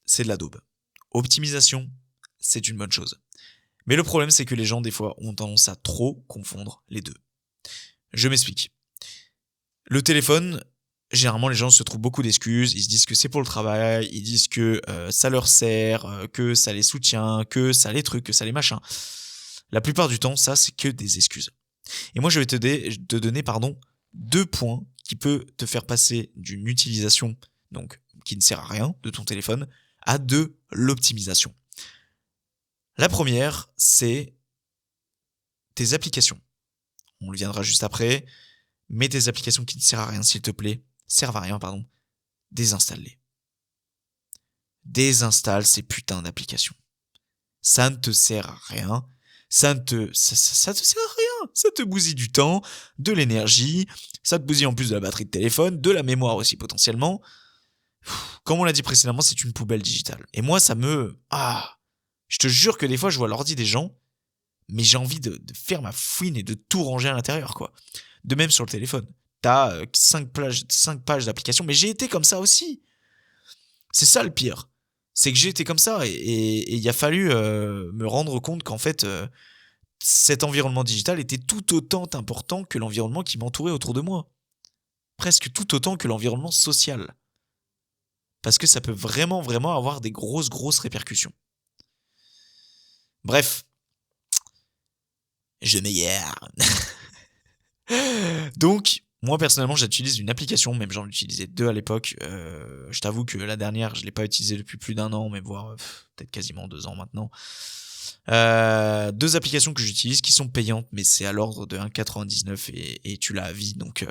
c'est de la daube. Optimisation, c'est une bonne chose. Mais le problème, c'est que les gens, des fois, ont tendance à trop confondre les deux. Je m'explique. Le téléphone, généralement, les gens se trouvent beaucoup d'excuses. Ils se disent que c'est pour le travail, ils disent que ça leur sert, que ça les soutient, que ça les trucs, que ça les machins. La plupart du temps, ça, c'est que des excuses. Et moi, je vais te donner 2 points qui peuvent te faire passer d'une utilisation donc qui ne sert à rien de ton téléphone à de l'optimisation. La première, c'est tes applications. On le viendra juste après, mais tes applications qui ne servent à rien, s'il te plaît, désinstalle-les. Désinstalle ces putains d'applications. Ça ne te sert à rien. Ça te sert à rien. Ça te bousille du temps, de l'énergie, ça te bousille en plus de la batterie de téléphone, de la mémoire aussi potentiellement. Comme on l'a dit précédemment, c'est une poubelle digitale. Et moi, je te jure que des fois, je vois l'ordi des gens, mais j'ai envie de faire ma fouine et de tout ranger à l'intérieur, quoi. De même sur le téléphone. T'as 5 pages d'applications, mais j'ai été comme ça aussi. C'est ça le pire. C'est que j'ai été comme ça et il a fallu me rendre compte qu'en fait, cet environnement digital était tout autant important que l'environnement qui m'entourait autour de moi. Presque tout autant que l'environnement social. Parce que ça peut vraiment, vraiment avoir des grosses répercussions. Bref. Je m'égare. Donc, moi personnellement, j'utilise une application, même j'en utilisais 2 à l'époque. Je t'avoue que la dernière, je l'ai pas utilisée depuis plus d'1 an, mais voire peut-être quasiment 2 ans maintenant. 2 applications que j'utilise qui sont payantes, mais c'est à l'ordre de 1,99 et tu l'as à vie, donc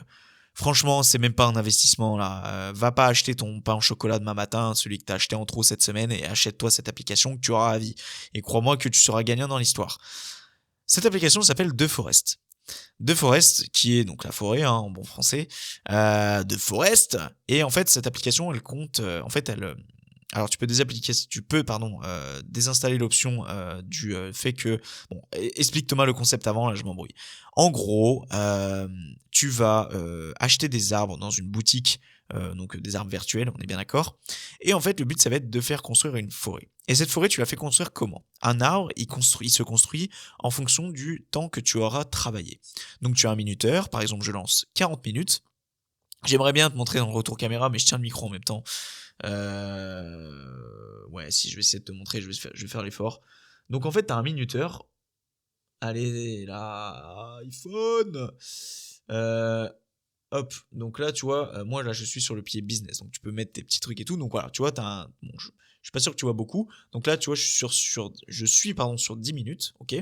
Franchement, c'est même pas un investissement là. Va pas acheter ton pain au chocolat demain matin, celui que t'as acheté en trop cette semaine, et achète-toi cette application que tu auras à vie. Et crois-moi que tu seras gagnant dans l'histoire. Cette application s'appelle The Forest. The Forest, qui est donc la forêt en bon français, The Forest. Et en fait, cette application, elle compte, alors tu peux désinstaller l'option du fait que bon, explique Thomas le concept avant, là je m'embrouille. En gros, tu vas acheter des arbres dans une boutique, donc des arbres virtuels, on est bien d'accord. Et en fait, le but ça va être de faire construire une forêt. Et cette forêt, tu la fais construire comment? Un arbre, il se construit en fonction du temps que tu auras travaillé. Donc tu as un minuteur, par exemple, je lance 40 minutes. J'aimerais bien te montrer dans le retour caméra, mais je tiens le micro en même temps. Ouais, si je vais essayer de te montrer, je vais faire l'effort. Donc en fait, t'as un minuteur. Allez, là, iPhone. Hop, donc là, tu vois, moi là, je suis sur le pied business, donc tu peux mettre tes petits trucs et tout. Donc voilà, tu vois, bon, je suis pas sûr que tu vois beaucoup. Donc là, tu vois, je suis sur 10 minutes, ok.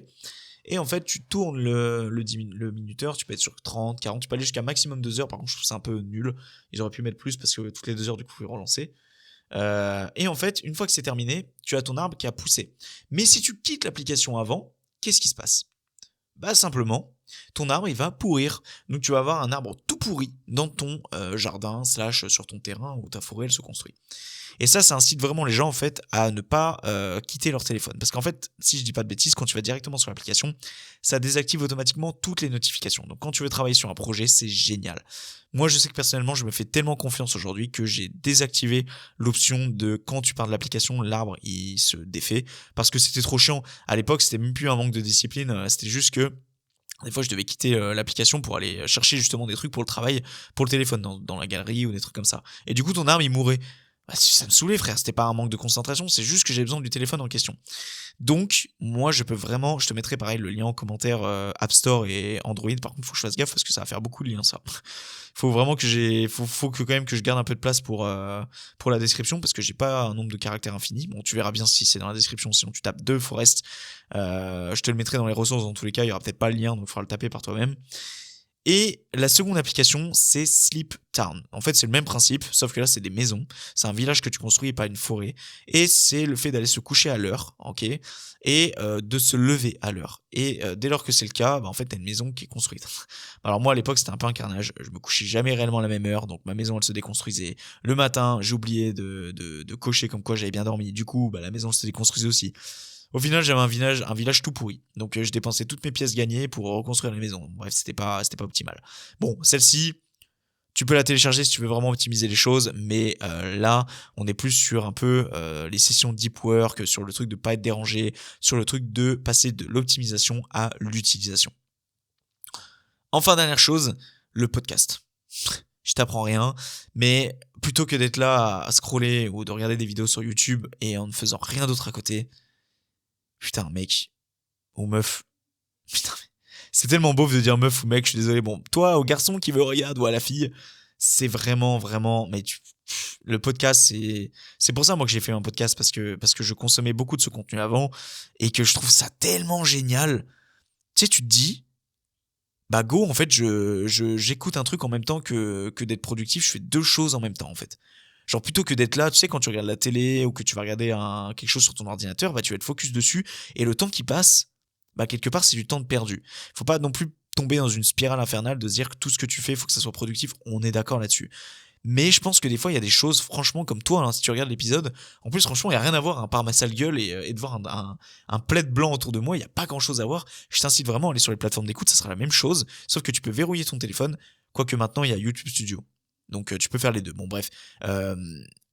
Et en fait, tu tournes le minuteur, tu peux être sur 30, 40, tu peux aller jusqu'à maximum 2 heures. Par contre, je trouve ça un peu nul. Ils auraient pu mettre plus parce que toutes les 2 heures, du coup, il faut relancer. Et en fait, une fois que c'est terminé, tu as ton arbre qui a poussé. Mais si tu quittes l'application avant, qu'est-ce qui se passe? Bah simplement, ton arbre il va pourrir. Donc tu vas avoir un arbre tout pourri dans ton jardin / sur ton terrain où ta forêt elle se construit. Et ça incite vraiment les gens en fait à ne pas quitter leur téléphone. Parce qu'en fait, si je dis pas de bêtises, quand tu vas directement sur l'application, ça désactive automatiquement toutes les notifications. Donc quand tu veux travailler sur un projet, c'est génial. Moi, je sais que personnellement, je me fais tellement confiance aujourd'hui que j'ai désactivé l'option de quand tu pars de l'application, l'arbre il se défait. Parce que c'était trop chiant. À l'époque, c'était même plus un manque de discipline, c'était juste que des fois, je devais quitter l'application pour aller chercher justement des trucs pour le travail, pour le téléphone, dans la galerie ou des trucs comme ça. Et du coup, ton arbre, il mourait. Bah, ça me saoulait, frère. C'était pas un manque de concentration, c'est juste que j'ai besoin du téléphone en question. Donc, moi, je te mettrai pareil le lien en commentaire App Store et Android. Par contre, faut que je fasse gaffe parce que ça va faire beaucoup de liens, ça. Faut vraiment que faut que quand même que je garde un peu de place pour la description parce que j'ai pas un nombre de caractères infini. Bon, tu verras bien si c'est dans la description. Sinon, tu tapes The Forest. Je te le mettrai dans les ressources dans tous les cas. Il y aura peut-être pas le lien, donc il faudra le taper par toi-même. Et la seconde application, c'est Sleep Town. En fait, c'est le même principe, sauf que là, c'est des maisons. C'est un village que tu construis et pas une forêt. Et c'est le fait d'aller se coucher à l'heure, ok, et de se lever à l'heure. Et dès lors que c'est le cas, bah, en fait, t'as une maison qui est construite. Alors moi, à l'époque, c'était un peu un carnage. Je me couchais jamais réellement à la même heure, donc ma maison, elle se déconstruisait. Le matin, j'oubliais de cocher comme quoi j'avais bien dormi. Du coup, bah, la maison se déconstruisait aussi. Au final, j'avais un village tout pourri. Donc, je dépensais toutes mes pièces gagnées pour reconstruire la maison. Bref, c'était pas optimal. Bon, celle-ci, tu peux la télécharger si tu veux vraiment optimiser les choses, mais là, on est plus sur un peu les sessions deep work, sur le truc de pas être dérangé, sur le truc de passer de l'optimisation à l'utilisation. Enfin, dernière chose, le podcast. Je t'apprends rien, mais plutôt que d'être là à scroller ou de regarder des vidéos sur YouTube et en ne faisant rien d'autre à côté, putain, mec, ou meuf, putain, c'est tellement beau de dire meuf ou mec, je suis désolé. Bon, toi, au garçon qui veut regarder ou à la fille, c'est vraiment, mais le podcast, c'est pour ça, moi, que j'ai fait un podcast parce que je consommais beaucoup de ce contenu avant et que je trouve ça tellement génial. Tu sais, tu te dis, bah, go, en fait, j'écoute un truc en même temps que d'être productif, je fais 2 choses en même temps, en fait. Genre, plutôt que d'être là, tu sais, quand tu regardes la télé ou que tu vas regarder quelque chose sur ton ordinateur, bah, tu vas être focus dessus et le temps qui passe, bah, quelque part, c'est du temps de perdu. Faut pas non plus tomber dans une spirale infernale de se dire que tout ce que tu fais, faut que ça soit productif. On est d'accord là-dessus. Mais je pense que des fois, il y a des choses, franchement, comme toi, hein, si tu regardes l'épisode, en plus, franchement, il y a rien à voir, hein, par ma sale gueule et de voir un plaid blanc autour de moi, il y a pas grand-chose à voir. Je t'incite vraiment à aller sur les plateformes d'écoute, ça sera la même chose, sauf que tu peux verrouiller ton téléphone, quoique maintenant, il y a YouTube Studio. Donc tu peux faire les deux. Bon bref.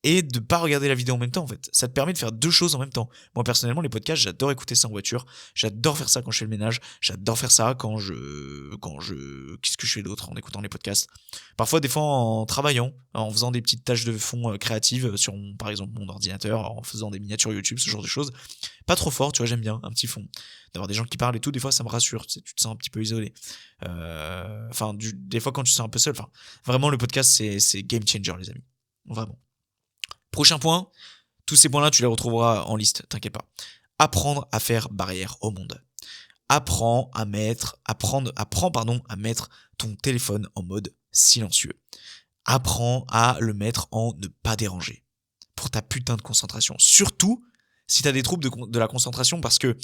Et de pas regarder la vidéo en même temps en fait. Ça te permet de faire 2 choses en même temps. Moi personnellement les podcasts, j'adore écouter ça en voiture. J'adore faire ça quand je fais le ménage. J'adore faire ça quand qu'est-ce que je fais d'autre en écoutant les podcasts. Parfois des fois en travaillant, en faisant des petites tâches de fond créatives sur par exemple mon ordinateur, en faisant des miniatures YouTube, ce genre de choses. Pas trop fort, tu vois, j'aime bien un petit fond. D'avoir des gens qui parlent et tout, des fois ça me rassure, tu sais, tu te sens un petit peu isolé. Enfin, des fois quand tu te sens un peu seul, enfin, vraiment le podcast c'est game changer les amis. Vraiment. Prochain point, tous ces points-là tu les retrouveras en liste, t'inquiète pas. Apprendre à faire barrière au monde. Apprends à mettre ton téléphone en mode silencieux. Apprends à le mettre en ne pas déranger pour ta putain de concentration. Surtout si t'as des troubles de la concentration, parce que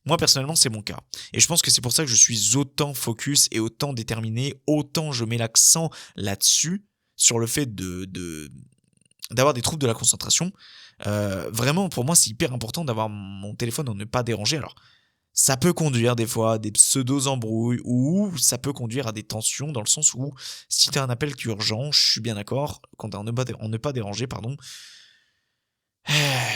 moi personnellement c'est mon cas. Et je pense que c'est pour ça que je suis autant focus et autant déterminé, autant je mets l'accent là-dessus, sur le fait d'avoir des troubles de la concentration. Vraiment pour moi c'est hyper important d'avoir mon téléphone en ne pas déranger. Alors ça peut conduire des fois à des pseudo-embrouilles, ou ça peut conduire à des tensions, dans le sens où si t'as un appel qui est urgent, je suis bien d'accord, quand t'es en ne pas déranger, pardon,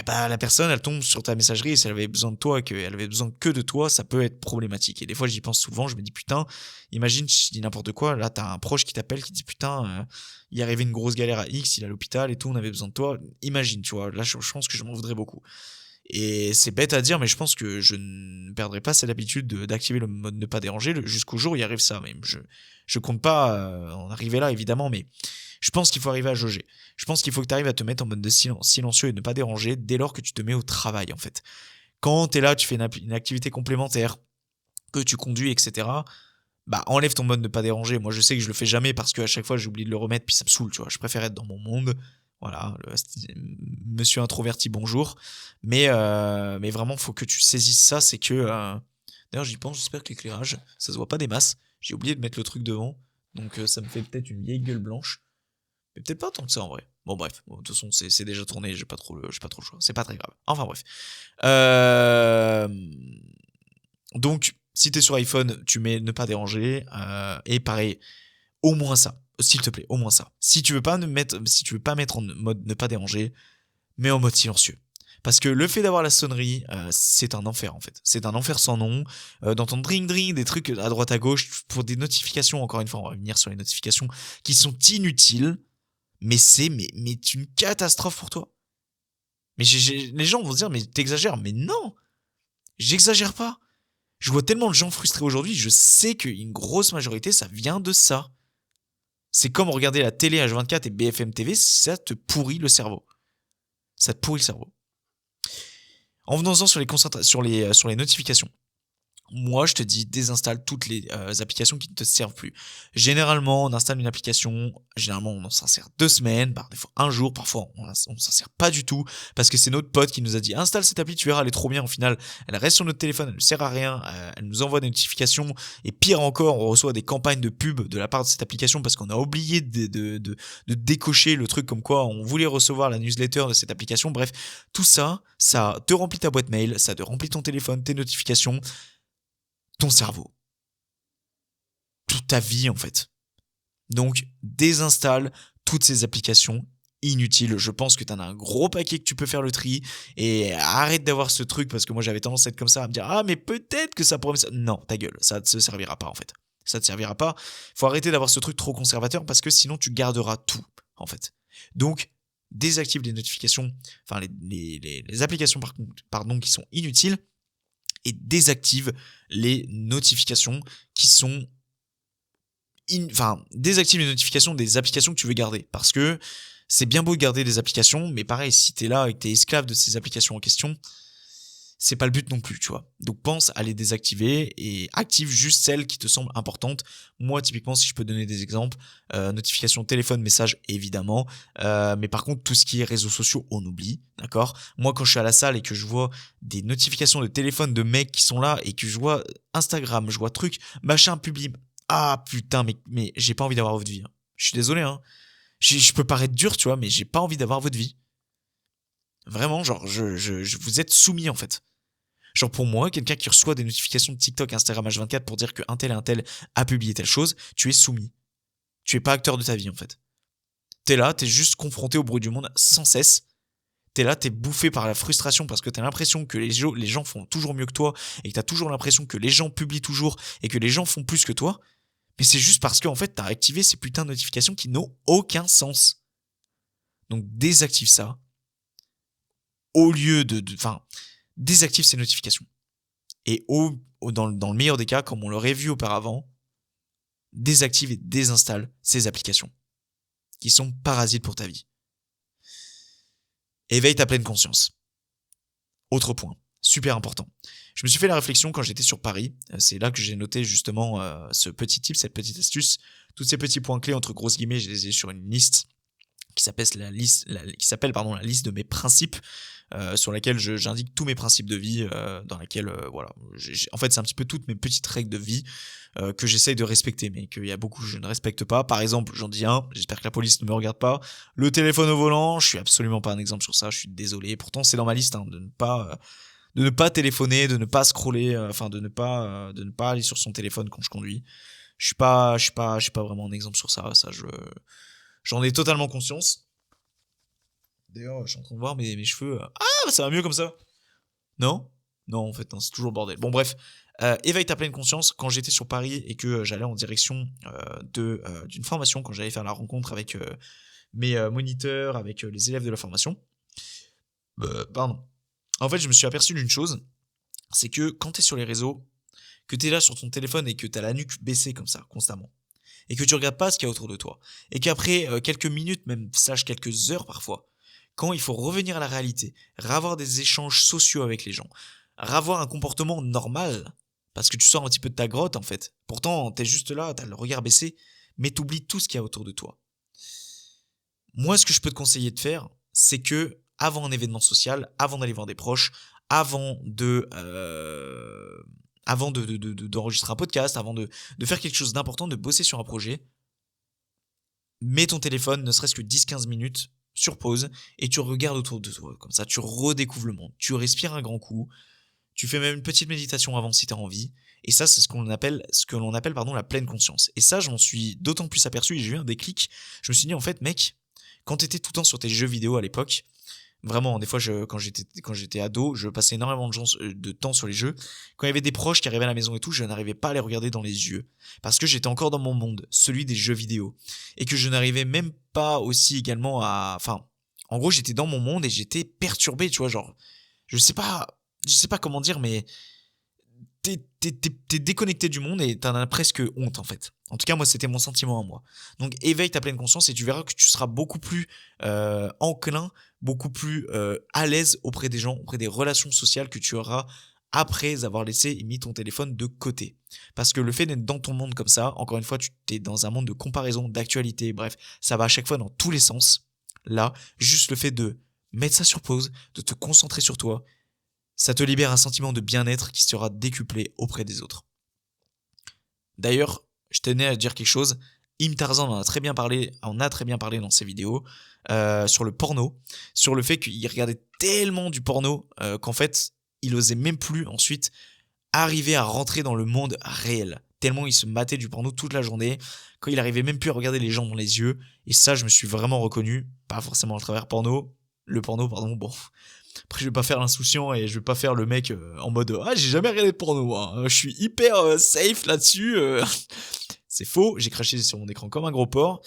bah la personne elle tombe sur ta messagerie, et si elle avait besoin de toi et qu'elle avait besoin que de toi, ça peut être problématique. Et des fois j'y pense souvent, je me dis putain, imagine, je dis n'importe quoi, là t'as un proche qui t'appelle qui dit putain, il est arrivé une grosse galère à X, il est à l'hôpital et tout, on avait besoin de toi. Imagine, tu vois, là je pense que je m'en voudrais beaucoup. Et c'est bête à dire, mais je pense que je ne perdrai pas cette habitude d'activer le mode ne pas déranger jusqu'au jour où il arrive ça. Même je compte pas en arriver là évidemment, mais je pense qu'il faut arriver à jauger. Je pense qu'il faut que tu arrives à te mettre en mode de silencieux et ne pas déranger dès lors que tu te mets au travail en fait. Quand t'es là, tu fais une activité complémentaire, que tu conduis, etc. Bah enlève ton mode ne pas déranger. Moi je sais que je le fais jamais parce que à chaque fois j'oublie de le remettre, puis ça me saoule, tu vois. Je préfère être dans mon monde. Voilà, monsieur introverti, bonjour. Mais vraiment, faut que tu saisisses ça. C'est que d'ailleurs j'y pense, j'espère que l'éclairage, ça se voit pas des masses. J'ai oublié de mettre le truc devant, donc ça me fait peut-être une vieille gueule blanche. Mais peut-être pas tant que ça en vrai. Bon bref, de toute façon c'est déjà tourné, j'ai pas trop le choix. C'est pas très grave. Enfin bref. Donc si t'es sur iPhone, tu mets ne pas déranger. Et pareil, au moins ça. S'il te plaît, au moins ça. Si tu veux pas mettre en mode ne pas déranger, mets en mode silencieux. Parce que le fait d'avoir la sonnerie, c'est un enfer en fait. C'est un enfer sans nom. D'entendre dring dring, des trucs à droite à gauche pour des notifications. Encore une fois, on va revenir sur les notifications qui sont inutiles. Mais c'est une catastrophe pour toi. Mais les gens vont se dire mais t'exagères. Mais non, j'exagère pas. Je vois tellement de gens frustrés aujourd'hui. Je sais qu'une grosse majorité, ça vient de ça. C'est comme regarder la télé H24 et BFM TV, ça te pourrit le cerveau. Ça te pourrit le cerveau. En venant sur les notifications. Moi, je te dis, désinstalle toutes les applications qui ne te servent plus. Généralement, on installe une application, généralement, on s'en sert 2 semaines, des fois 1 jour, parfois, on s'en sert pas du tout, parce que c'est notre pote qui nous a dit, installe cette appli, tu verras, elle est trop bien. Au final, elle reste sur notre téléphone, elle ne sert à rien, elle nous envoie des notifications, et pire encore, on reçoit des campagnes de pub de la part de cette application, parce qu'on a oublié de décocher le truc comme quoi on voulait recevoir la newsletter de cette application. Bref, tout ça, ça te remplit ta boîte mail, ça te remplit ton téléphone, tes notifications, ton cerveau, toute ta vie en fait. Donc désinstalle toutes ces applications inutiles. Je pense que t'en as un gros paquet que tu peux faire le tri, et arrête d'avoir ce truc, parce que moi j'avais tendance à être comme ça, à me dire ah mais peut-être que ça pourrait me... Non, ta gueule, ça ne te servira pas en fait. Ça te servira pas. Faut arrêter d'avoir ce truc trop conservateur, parce que sinon tu garderas tout en fait. Donc désactive les notifications, enfin les applications pardon qui sont inutiles, et désactive les notifications qui sont désactive les notifications des applications que tu veux garder, parce que c'est bien beau de garder des applications, mais pareil, si t'es là et que t'es esclave de ces applications en question, c'est pas le but non plus, tu vois. Donc pense à les désactiver et active juste celles qui te semblent importantes. Moi, typiquement, si je peux donner des exemples, notifications téléphone, message, évidemment. Mais par contre, tout ce qui est réseaux sociaux, on oublie, d'accord? Moi, quand je suis à la salle et que je vois des notifications de téléphone de mecs qui sont là, et que je vois Instagram, je vois trucs, machin, public. Ah putain, mais j'ai pas envie d'avoir votre vie. Hein. Je suis désolé, hein. Je peux paraître dur, tu vois, mais j'ai pas envie d'avoir votre vie. Vraiment, genre, je vous êtes soumis en fait. Genre pour moi, quelqu'un qui reçoit des notifications de TikTok, Instagram, H24 pour dire qu'un tel et un tel a publié telle chose, tu es soumis. Tu es pas acteur de ta vie en fait. T'es là, t'es juste confronté au bruit du monde sans cesse. T'es là, t'es bouffé par la frustration parce que t'as l'impression que les gens font toujours mieux que toi, et que t'as toujours l'impression que les gens publient toujours et que les gens font plus que toi. Mais c'est juste parce qu'en fait, t'as activé ces putains de notifications qui n'ont aucun sens. Donc désactive ça. Au lieu désactive ces notifications. Et dans le meilleur des cas, comme on l'aurait vu auparavant, désactive et désinstalle ces applications qui sont parasites pour ta vie. Éveille ta pleine conscience. Autre point, super important. Je me suis fait la réflexion quand j'étais sur Paris. C'est là que j'ai noté justement ce petit tip, cette petite astuce. Tous ces petits points clés, entre grosses guillemets, je les ai sur une liste qui s'appelle la liste de mes principes, sur laquelle j'indique tous mes principes de vie, dans laquelle voilà, en fait c'est un petit peu toutes mes petites règles de vie que j'essaye de respecter, mais qu'il y a beaucoup que je ne respecte pas. Par exemple, j'en dis un, j'espère que la police ne me regarde pas, le téléphone au volant, je suis absolument pas un exemple sur ça, je suis désolé. Pourtant c'est dans ma liste, hein, de ne pas téléphoner, de ne pas scroller, de ne pas aller sur son téléphone quand je conduis. Je suis pas vraiment un exemple sur ça. J'en ai totalement conscience. D'ailleurs, je suis en train de voir mes cheveux. Ah, ça va mieux comme ça. Non, en fait, non, c'est toujours le bordel. Bon, bref. Éveille ta pleine conscience. Quand j'étais sur Paris et que j'allais en direction d'une formation, quand j'allais faire la rencontre avec mes moniteurs, avec les élèves de la formation, pardon. En fait, je me suis aperçu d'une chose, c'est que quand t'es sur les réseaux, que t'es là sur ton téléphone et que t'as la nuque baissée comme ça, constamment, et que tu regardes pas ce qu'il y a autour de toi, et qu'après quelques minutes, même quelques heures parfois, quand il faut revenir à la réalité, ravoir des échanges sociaux avec les gens, ravoir un comportement normal, parce que tu sors un petit peu de ta grotte en fait, pourtant t'es juste là, t'as le regard baissé, mais t'oublies tout ce qu'il y a autour de toi. Moi, ce que je peux te conseiller de faire, c'est que avant un événement social, avant d'aller voir des proches, avant d'enregistrer un podcast, avant de faire quelque chose d'important, de bosser sur un projet, mets ton téléphone, ne serait-ce que 10-15 minutes, sur pause, et tu regardes autour de toi. Comme ça, tu redécouvres le monde. Tu respires un grand coup, tu fais même une petite méditation avant si tu as envie, et ça, c'est ce que l'on appelle la pleine conscience. Et ça, je m'en suis d'autant plus aperçu, et j'ai eu un déclic. Je me suis dit, en fait, mec, quand t'étais tout le temps sur tes jeux vidéo à l'époque, vraiment, des fois, quand j'étais ado, je passais énormément de temps sur les jeux. Quand il y avait des proches qui arrivaient à la maison et tout, je n'arrivais pas à les regarder dans les yeux. Parce que j'étais encore dans mon monde, celui des jeux vidéo. Et que je n'arrivais même pas aussi également en gros, j'étais dans mon monde et j'étais perturbé, tu vois, genre, je sais pas comment dire, mais t'es déconnecté du monde et t'en as presque honte en fait. En tout cas, moi, c'était mon sentiment à moi. Donc, éveille ta pleine conscience et tu verras que tu seras beaucoup plus enclin, beaucoup plus à l'aise auprès des gens, auprès des relations sociales que tu auras après avoir laissé et mis ton téléphone de côté. Parce que le fait d'être dans ton monde comme ça, encore une fois, tu es dans un monde de comparaison, d'actualité, bref, ça va à chaque fois dans tous les sens. Là, juste le fait de mettre ça sur pause, de te concentrer sur toi, ça te libère un sentiment de bien-être qui sera décuplé auprès des autres. D'ailleurs, je tenais à dire quelque chose. Im Tarzan en a très bien parlé dans ses vidéos sur le porno, sur le fait qu'il regardait tellement du porno qu'en fait, il osait même plus ensuite arriver à rentrer dans le monde réel. Tellement il se matait du porno toute la journée, quand il arrivait même plus à regarder les gens dans les yeux. Et ça, je me suis vraiment reconnu, pas forcément à travers le porno, bon. Après, je vais pas faire l'insouciant et je vais pas faire le mec en mode j'ai jamais regardé de porno, hein. Je suis hyper safe là-dessus. C'est faux, j'ai craché sur mon écran comme un gros porc.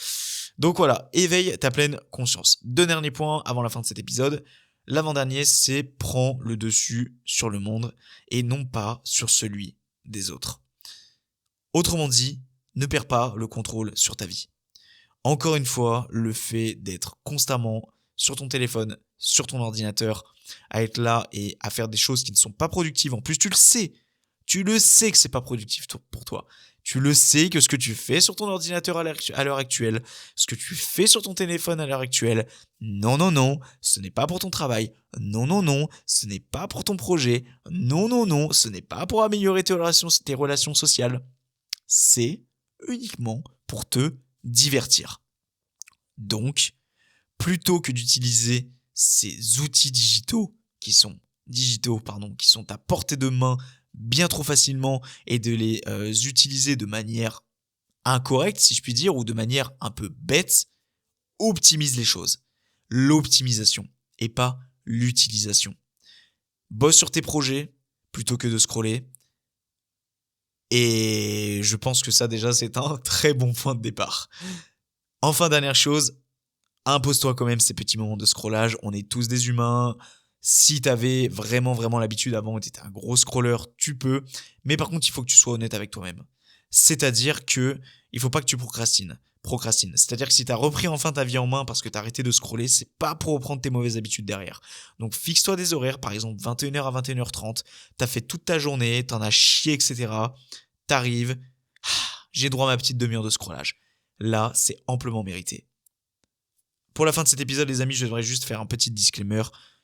Donc voilà, éveille ta pleine conscience. 2 derniers points avant la fin de cet épisode. L'avant-dernier, c'est prends le dessus sur le monde et non pas sur celui des autres. Autrement dit, ne perds pas le contrôle sur ta vie. Encore une fois, le fait d'être constamment sur ton téléphone, sur ton ordinateur, à être là et à faire des choses qui ne sont pas productives. En plus, tu le sais que c'est pas productif pour toi. Tu le sais que ce que tu fais sur ton ordinateur à l'heure actuelle, ce que tu fais sur ton téléphone à l'heure actuelle, non, ce n'est pas pour ton travail. Non, ce n'est pas pour ton projet. Non, ce n'est pas pour améliorer tes relations sociales. C'est uniquement pour te divertir. Donc, plutôt que d'utiliser ces outils digitaux qui sont à portée de main bien trop facilement et de les utiliser de manière incorrecte, si je puis dire, ou de manière un peu bête, optimise les choses. L'optimisation et pas l'utilisation. Bosse sur tes projets plutôt que de scroller. Et je pense que ça déjà c'est un très bon point de départ. Enfin, dernière chose, impose-toi quand même ces petits moments de scrollage. On est tous des humains. Si t'avais vraiment l'habitude avant et t'étais un gros scroller, tu peux. Mais par contre, il faut que tu sois honnête avec toi-même. C'est-à-dire que il faut pas que tu procrastines. C'est-à-dire que si t'as repris enfin ta vie en main parce que t'as arrêté de scroller, c'est pas pour reprendre tes mauvaises habitudes derrière. Donc fixe-toi des horaires, par exemple 21h à 21h30. T'as fait toute ta journée, t'en as chié, etc. T'arrives, j'ai droit à ma petite demi-heure de scrollage. là, c'est amplement mérité. Pour la fin de cet épisode, les amis, je devrais juste faire un petit disclaimer.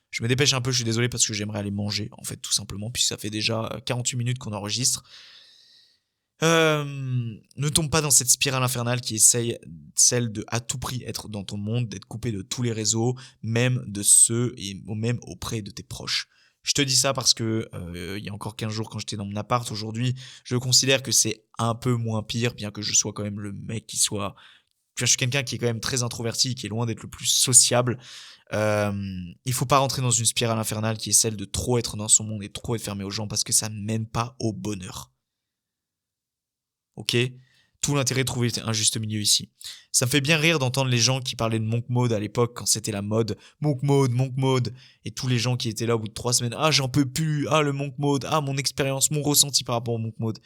Je me dépêche un peu, je suis désolé parce que j'aimerais aller manger, en fait, tout simplement, puisque ça fait déjà 48 minutes qu'on enregistre. Ne tombe pas dans cette spirale infernale qui essaye celle de à tout prix être dans ton monde, d'être coupé de tous les réseaux, même de ceux et même auprès de tes proches. Je te dis ça parce que il y a encore 15 jours quand j'étais dans mon appart, aujourd'hui, je considère que c'est un peu moins pire, bien que je sois quand même le mec qui soit... Je suis quelqu'un qui est quand même très introverti, qui est loin d'être le plus sociable. Il faut pas rentrer dans une spirale infernale qui est celle de trop être dans son monde et trop être fermé aux gens parce que ça ne mène pas au bonheur. Ok, tout l'intérêt de trouver un juste milieu ici. Ça me fait bien rire d'entendre les gens qui parlaient de Monk Mode à l'époque quand c'était la mode. Monk Mode. Et tous les gens qui étaient là au bout de 3 semaines. Ah, j'en peux plus. Ah, le Monk Mode. Ah, mon expérience, mon ressenti par rapport au Monk Mode.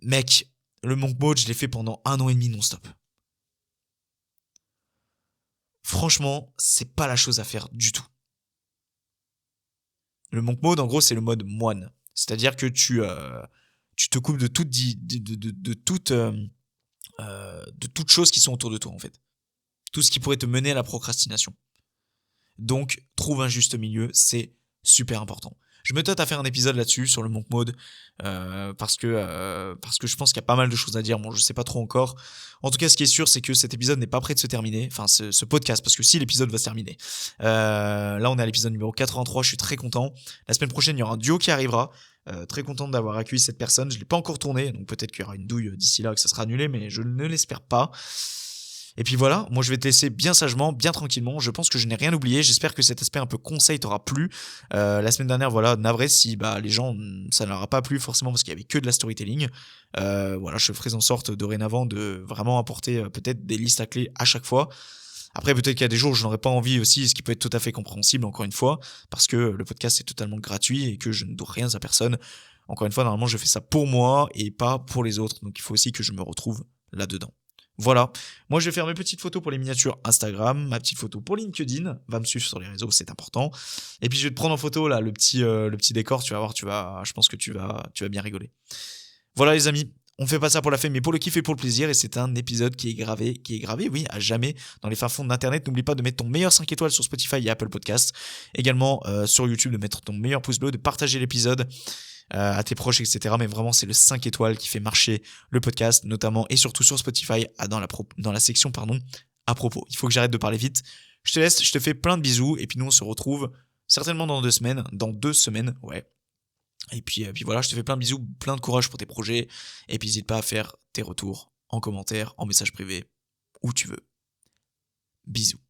Mec, le Monk Mode, je l'ai fait pendant 1 an et demi non-stop. Franchement, c'est pas la chose à faire du tout. Le Monk Mode, en gros, c'est le mode moine. C'est-à-dire que tu te coupes de toutes choses qui sont autour de toi, en fait. Tout ce qui pourrait te mener à la procrastination. Donc, trouve un juste milieu, c'est super important. Je me tâte à faire un épisode là-dessus, sur le Monk Mode, parce que je pense qu'il y a pas mal de choses à dire. Bon, je sais pas trop encore. En tout cas, ce qui est sûr, c'est que cet épisode n'est pas prêt de se terminer. Enfin, ce podcast, parce que si l'épisode va se terminer. Là, on est à l'épisode numéro 83, je suis très content. La semaine prochaine, il y aura un duo qui arrivera. Très content d'avoir accueilli cette personne. Je l'ai pas encore tourné, donc peut-être qu'il y aura une douille d'ici là, que ça sera annulé, mais je ne l'espère pas. Et puis voilà, moi je vais te laisser bien sagement, bien tranquillement. Je pense que je n'ai rien oublié. J'espère que cet aspect un peu conseil t'aura plu. La semaine dernière, voilà, navré si les gens, ça ne leur a pas plu forcément parce qu'il y avait que de la storytelling. Voilà, je ferai en sorte dorénavant de vraiment apporter peut-être des listes à clés à chaque fois. Après, peut-être qu'il y a des jours où je n'aurais pas envie aussi, ce qui peut être tout à fait compréhensible, encore une fois, parce que le podcast est totalement gratuit et que je ne dois rien à personne. Encore une fois, normalement, je fais ça pour moi et pas pour les autres. Donc, il faut aussi que je me retrouve là-dedans. Voilà, moi je vais faire mes petites photos pour les miniatures Instagram, ma petite photo pour LinkedIn, va me suivre sur les réseaux, c'est important. Et puis je vais te prendre en photo là le petit décor, tu vas voir, je pense que tu vas bien rigoler. Voilà les amis, on fait pas ça pour la fame mais pour le kiff et pour le plaisir et c'est un épisode qui est gravé oui à jamais dans les fins fonds d'internet. N'oublie pas de mettre ton meilleur 5 étoiles sur Spotify et Apple Podcast, également sur YouTube de mettre ton meilleur pouce bleu, de partager l'épisode à tes proches, etc. Mais vraiment, c'est le 5 étoiles qui fait marcher le podcast, notamment et surtout sur Spotify, dans la section, à propos. Il faut que j'arrête de parler vite. Je te laisse, je te fais plein de bisous, et puis nous, on se retrouve certainement dans 2 semaines, ouais. Et puis voilà, je te fais plein de bisous, plein de courage pour tes projets, et puis n'hésite pas à faire tes retours en commentaire, en message privé, où tu veux. Bisous.